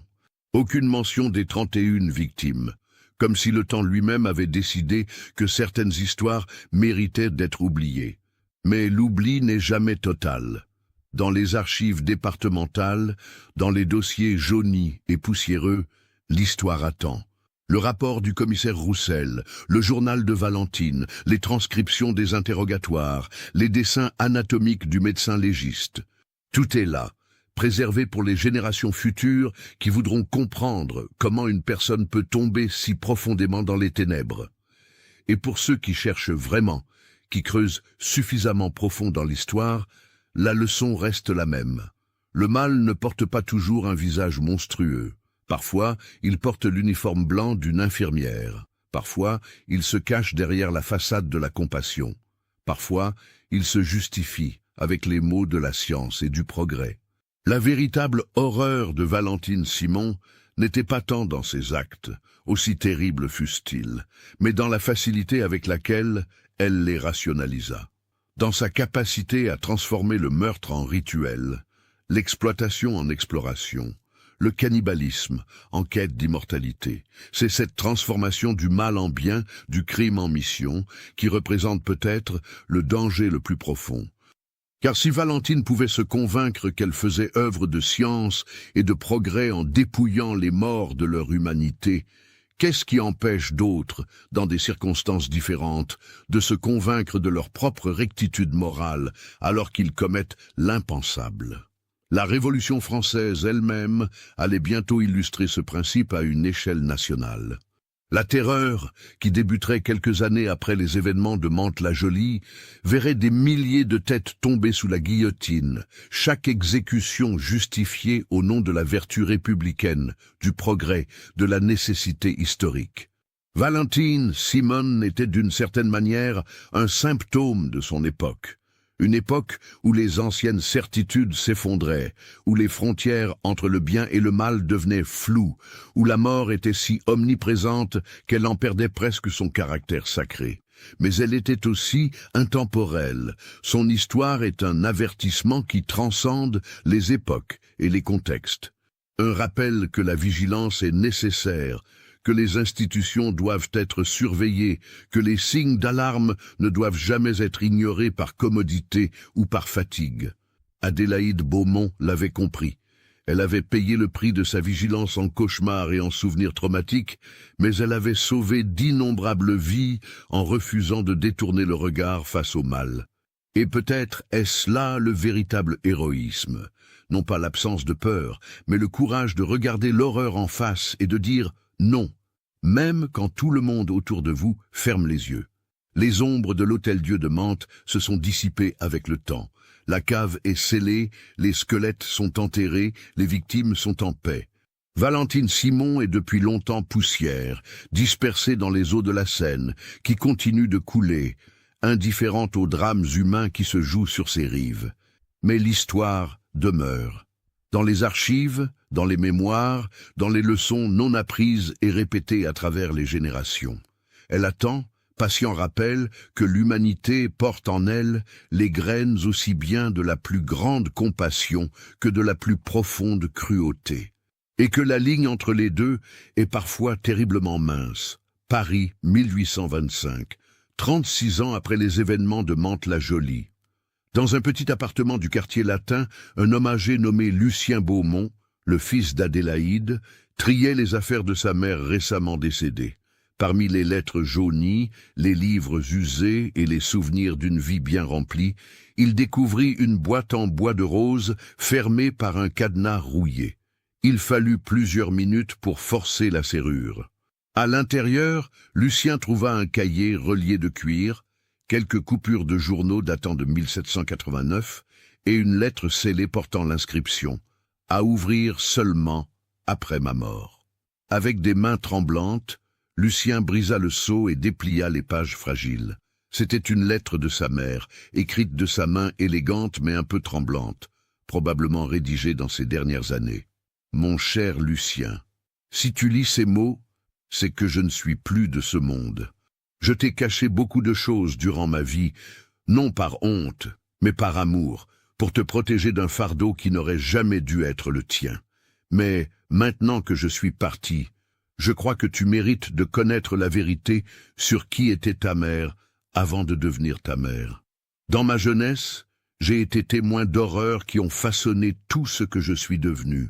Aucune mention des 31 victimes, comme si le temps lui-même avait décidé que certaines histoires méritaient d'être oubliées. Mais l'oubli n'est jamais total. Dans les archives départementales, dans les dossiers jaunis et poussiéreux, l'histoire attend. Le rapport du commissaire Roussel, le journal de Valentine, les transcriptions des interrogatoires, les dessins anatomiques du médecin légiste. Tout est là, préservé pour les générations futures qui voudront comprendre comment une personne peut tomber si profondément dans les ténèbres. Et pour ceux qui cherchent vraiment, qui creusent suffisamment profond dans l'histoire, la leçon reste la même. Le mal ne porte pas toujours un visage monstrueux. Parfois, il porte l'uniforme blanc d'une infirmière. Parfois, il se cache derrière la façade de la compassion. Parfois, il se justifie avec les mots de la science et du progrès. La véritable horreur de Valentine Simon n'était pas tant dans ses actes, aussi terribles fussent-ils, mais dans la facilité avec laquelle elle les rationalisa. Dans sa capacité à transformer le meurtre en rituel, l'exploitation en exploration, le cannibalisme en quête d'immortalité. C'est cette transformation du mal en bien, du crime en mission, qui représente peut-être le danger le plus profond. Car si Valentine pouvait se convaincre qu'elle faisait œuvre de science et de progrès en dépouillant les morts de leur humanité, qu'est-ce qui empêche d'autres, dans des circonstances différentes, de se convaincre de leur propre rectitude morale alors qu'ils commettent l'impensable? La Révolution française elle-même allait bientôt illustrer ce principe à une échelle nationale. La terreur, qui débuterait quelques années après les événements de Mantes-la-Jolie, verrait des milliers de têtes tomber sous la guillotine, chaque exécution justifiée au nom de la vertu républicaine, du progrès, de la nécessité historique. Valentine Simon était d'une certaine manière un symptôme de son époque. Une époque où les anciennes certitudes s'effondraient, où les frontières entre le bien et le mal devenaient floues, où la mort était si omniprésente qu'elle en perdait presque son caractère sacré. Mais elle était aussi intemporelle. Son histoire est un avertissement qui transcende les époques et les contextes. Un rappel que la vigilance est nécessaire, que les institutions doivent être surveillées, que les signes d'alarme ne doivent jamais être ignorés par commodité ou par fatigue. Adélaïde Beaumont l'avait compris. Elle avait payé le prix de sa vigilance en cauchemars et en souvenirs traumatiques, mais elle avait sauvé d'innombrables vies en refusant de détourner le regard face au mal. Et peut-être est-ce là le véritable héroïsme, non pas l'absence de peur, mais le courage de regarder l'horreur en face et de dire non, même quand tout le monde autour de vous ferme les yeux. Les ombres de l'Hôtel-Dieu de Mantes se sont dissipées avec le temps. La cave est scellée, les squelettes sont enterrés, les victimes sont en paix. Valentine Simon est depuis longtemps poussière, dispersée dans les eaux de la Seine, qui continue de couler, indifférente aux drames humains qui se jouent sur ses rives. Mais l'histoire demeure. Dans les archives, dans les mémoires, dans les leçons non apprises et répétées à travers les générations. Elle attend, patient rappel, que l'humanité porte en elle les graines aussi bien de la plus grande compassion que de la plus profonde cruauté. Et que la ligne entre les deux est parfois terriblement mince. Paris, 1825, 36 ans après les événements de Mantes-la-Jolie. Dans un petit appartement du quartier latin, un homme âgé nommé Lucien Beaumont, le fils d'Adélaïde, triait les affaires de sa mère récemment décédée. Parmi les lettres jaunies, les livres usés et les souvenirs d'une vie bien remplie, il découvrit une boîte en bois de rose fermée par un cadenas rouillé. Il fallut plusieurs minutes pour forcer la serrure. À l'intérieur, Lucien trouva un cahier relié de cuir, quelques coupures de journaux datant de 1789 et une lettre scellée portant l'inscription « À ouvrir seulement après ma mort ». Avec des mains tremblantes, Lucien brisa le sceau et déplia les pages fragiles. C'était une lettre de sa mère, écrite de sa main élégante mais un peu tremblante. probablement rédigé dans ces dernières années. Mon cher Lucien, si tu lis ces mots, c'est que je ne suis plus de ce monde. Je t'ai caché beaucoup de choses durant ma vie, non par honte, mais par amour, pour te protéger d'un fardeau qui n'aurait jamais dû être le tien. Mais maintenant que je suis parti, je crois que tu mérites de connaître la vérité sur qui était ta mère avant de devenir ta mère. Dans ma jeunesse, j'ai été témoin d'horreurs qui ont façonné tout ce que je suis devenu.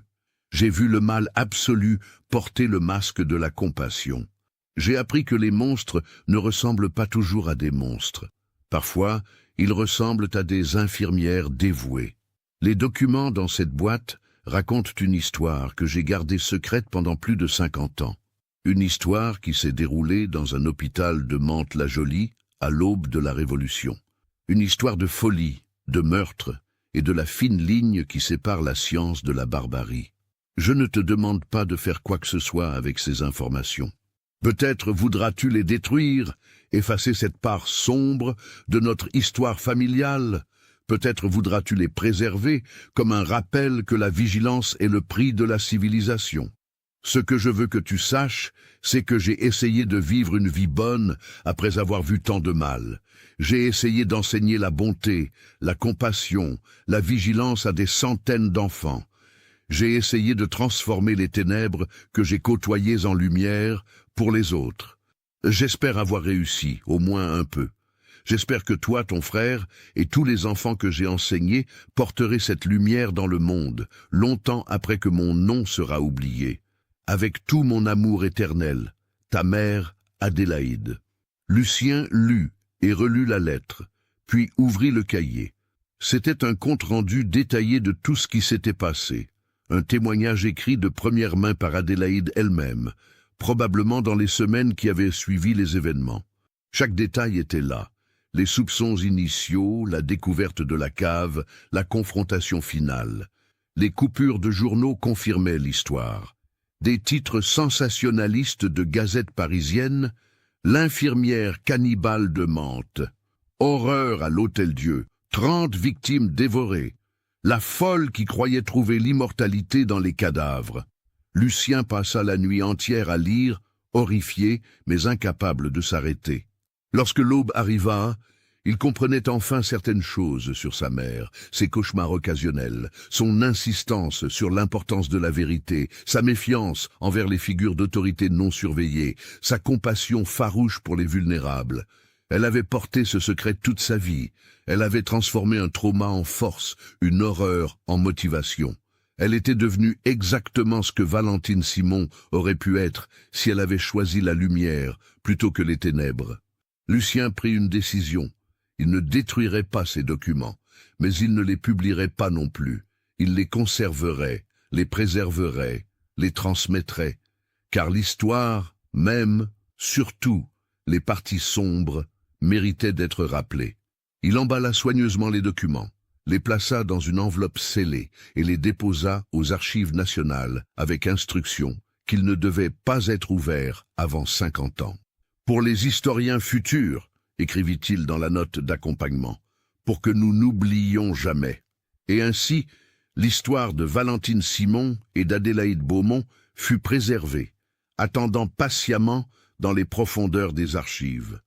J'ai vu le mal absolu porter le masque de la compassion. J'ai appris que les monstres ne ressemblent pas toujours à des monstres. Parfois, ils ressemblent à des infirmières dévouées. Les documents dans cette boîte racontent une histoire que j'ai gardée secrète pendant plus de 50 ans. Une histoire qui s'est déroulée dans un hôpital de Mantes-la-Jolie à l'aube de la Révolution. Une histoire de folie, de meurtre et de la fine ligne qui sépare la science de la barbarie. Je ne te demande pas de faire quoi que ce soit avec ces informations. Peut-être voudras-tu les détruire, effacer cette part sombre de notre histoire familiale. Peut-être voudras-tu les préserver comme un rappel que la vigilance est le prix de la civilisation. Ce que je veux que tu saches, c'est que j'ai essayé de vivre une vie bonne après avoir vu tant de mal. J'ai essayé d'enseigner la bonté, la compassion, la vigilance à des centaines d'enfants. J'ai essayé de transformer les ténèbres que j'ai côtoyées en lumière pour les autres. J'espère avoir réussi, au moins un peu. J'espère que toi, ton frère, et tous les enfants que j'ai enseignés porteraient cette lumière dans le monde, longtemps après que mon nom sera oublié. Avec tout mon amour éternel, ta mère, Adélaïde. Lucien lut et relut la lettre, puis ouvrit le cahier. C'était un compte-rendu détaillé de tout ce qui s'était passé. Un témoignage écrit de première main par Adélaïde elle-même, probablement dans les semaines qui avaient suivi les événements. Chaque détail était là. Les soupçons initiaux, la découverte de la cave, la confrontation finale. Les coupures de journaux confirmaient l'histoire. Des titres sensationnalistes de gazettes parisiennes, l'infirmière cannibale de Mantes, horreur à l'Hôtel-Dieu, 30 victimes dévorées, la folle qui croyait trouver l'immortalité dans les cadavres. Lucien passa la nuit entière à lire, horrifié, mais incapable de s'arrêter. Lorsque l'aube arriva, il comprenait enfin certaines choses sur sa mère, ses cauchemars occasionnels, son insistance sur l'importance de la vérité, sa méfiance envers les figures d'autorité non surveillées, sa compassion farouche pour les vulnérables. Elle avait porté ce secret toute sa vie. Elle avait transformé un trauma en force, une horreur en motivation. Elle était devenue exactement ce que Valentine Simon aurait pu être si elle avait choisi la lumière plutôt que les ténèbres. Lucien prit une décision. Il ne détruirait pas ces documents, mais il ne les publierait pas non plus. Il les conserverait, les préserverait, les transmettrait, car l'histoire, même, surtout, les parties sombres, méritaient d'être rappelées. Il emballa soigneusement les documents, les plaça dans une enveloppe scellée et les déposa aux Archives nationales avec instruction qu'ils ne devaient pas être ouverts avant 50 ans. Pour les historiens futurs, écrivit-il dans la note d'accompagnement, pour que nous n'oublions jamais. Et ainsi, l'histoire de Valentine Simon et d'Adélaïde Beaumont fut préservée, attendant patiemment dans les profondeurs des archives,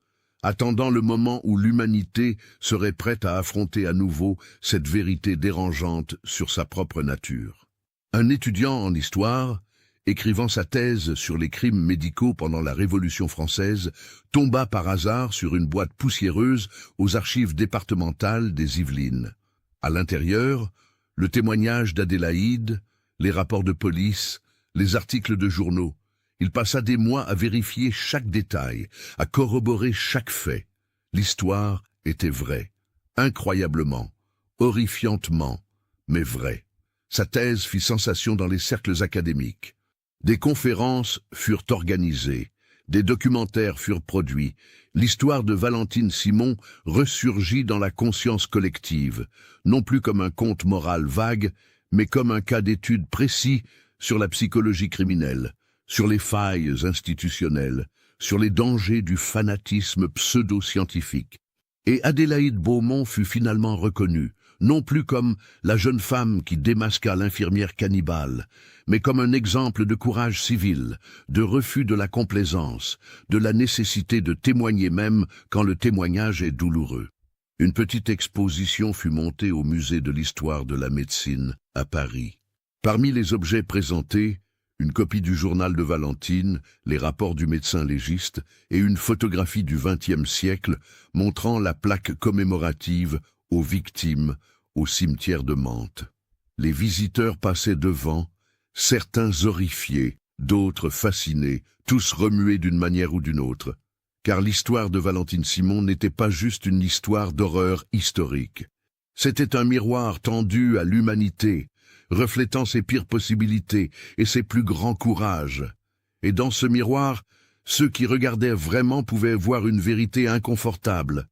attendant le moment où l'humanité serait prête à affronter à nouveau cette vérité dérangeante sur sa propre nature. Un étudiant en histoire, écrivant sa thèse sur les crimes médicaux pendant la Révolution française, tomba par hasard sur une boîte poussiéreuse aux archives départementales des Yvelines. À l'intérieur, le témoignage d'Adélaïde, les rapports de police, les articles de journaux. Il passa des mois à vérifier chaque détail, à corroborer chaque fait. L'histoire était vraie, incroyablement, horrifiantement, mais vraie. Sa thèse fit sensation dans les cercles académiques. Des conférences furent organisées, des documentaires furent produits. L'histoire de Valentine Simon ressurgit dans la conscience collective, non plus comme un conte moral vague, mais comme un cas d'étude précis sur la psychologie criminelle, sur les failles institutionnelles, sur les dangers du fanatisme pseudo-scientifique. Et Adélaïde Beaumont fut finalement reconnue, non plus comme la jeune femme qui démasqua l'infirmière cannibale, mais comme un exemple de courage civil, de refus de la complaisance, de la nécessité de témoigner même quand le témoignage est douloureux. Une petite exposition fut montée au musée de l'histoire de la médecine à Paris. Parmi les objets présentés, une copie du journal de Valentine, les rapports du médecin légiste et une photographie du XXe siècle montrant la plaque commémorative aux victimes au cimetière de Mantes. Les visiteurs passaient devant, certains horrifiés, d'autres fascinés, tous remués d'une manière ou d'une autre. Car l'histoire de Valentine Simon n'était pas juste une histoire d'horreur historique. C'était un miroir tendu à l'humanité, reflétant ses pires possibilités et ses plus grands courages. Et dans ce miroir, ceux qui regardaient vraiment pouvaient voir une vérité inconfortable,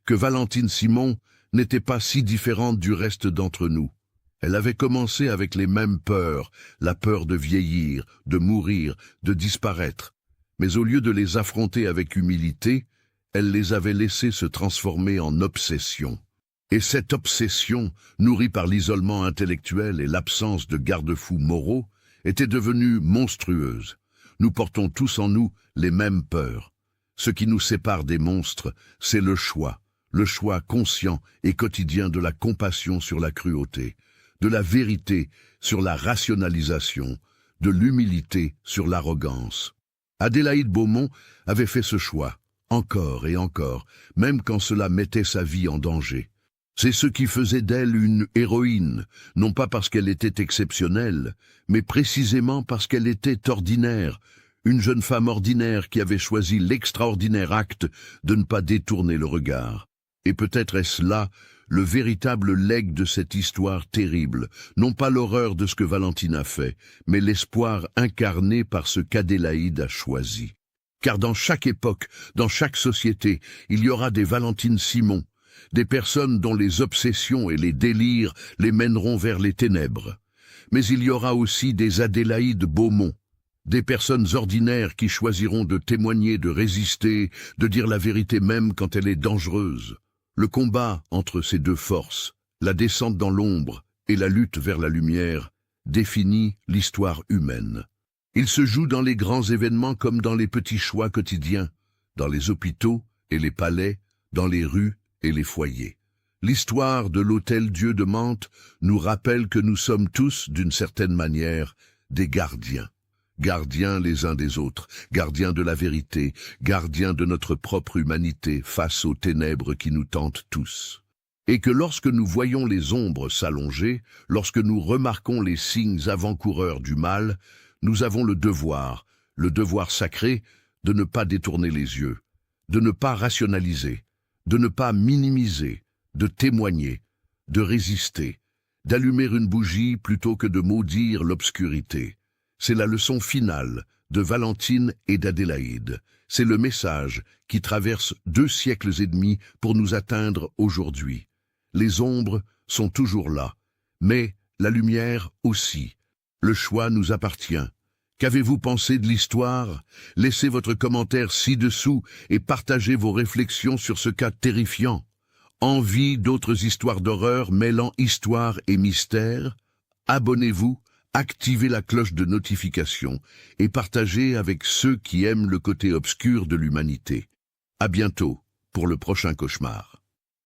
que Valentine Simon n'était pas si différente du reste d'entre nous. Elle avait commencé avec les mêmes peurs, la peur de vieillir, de mourir, de disparaître. Mais au lieu de les affronter avec humilité, elle les avait laissés se transformer en obsession. Et cette obsession, nourrie par l'isolement intellectuel et l'absence de garde-fous moraux, était devenue monstrueuse. Nous portons tous en nous les mêmes peurs. Ce qui nous sépare des monstres, c'est le choix conscient et quotidien de la compassion sur la cruauté, de la vérité sur la rationalisation, de l'humilité sur l'arrogance. Adélaïde Beaumont avait fait ce choix, encore et encore, même quand cela mettait sa vie en danger. C'est ce qui faisait d'elle une héroïne, non pas parce qu'elle était exceptionnelle, mais précisément parce qu'elle était ordinaire, une jeune femme ordinaire qui avait choisi l'extraordinaire acte de ne pas détourner le regard. Et peut-être est-ce là le véritable legs de cette histoire terrible, non pas l'horreur de ce que Valentine a fait, mais l'espoir incarné par ce qu'Adélaïde a choisi. Car dans chaque époque, dans chaque société, il y aura des Valentine Simon, des personnes dont les obsessions et les délires les mèneront vers les ténèbres. Mais il y aura aussi des Adélaïde Beaumont, des personnes ordinaires qui choisiront de témoigner, de résister, de dire la vérité même quand elle est dangereuse. Le combat entre ces deux forces, la descente dans l'ombre et la lutte vers la lumière, définit l'histoire humaine. Il se joue dans les grands événements comme dans les petits choix quotidiens, dans les hôpitaux et les palais, dans les rues et les foyers. L'histoire de l'Hôtel-Dieu de Mantes nous rappelle que nous sommes tous, d'une certaine manière, des gardiens. Gardiens les uns des autres, gardiens de la vérité, gardiens de notre propre humanité face aux ténèbres qui nous tentent tous. Et que lorsque nous voyons les ombres s'allonger, lorsque nous remarquons les signes avant-coureurs du mal, nous avons le devoir sacré de ne pas détourner les yeux, de ne pas rationaliser, de ne pas minimiser, de témoigner, de résister, d'allumer une bougie plutôt que de maudire l'obscurité. C'est la leçon finale de Valentine et d'Adélaïde. C'est le message qui traverse 2 siècles et demi pour nous atteindre aujourd'hui. Les ombres sont toujours là, mais la lumière aussi. Le choix nous appartient. Qu'avez-vous pensé de l'histoire? Laissez votre commentaire ci-dessous et partagez vos réflexions sur ce cas terrifiant. Envie d'autres histoires d'horreur mêlant histoire et mystère? Abonnez-vous, activez la cloche de notification et partagez avec ceux qui aiment le côté obscur de l'humanité. À bientôt pour le prochain cauchemar.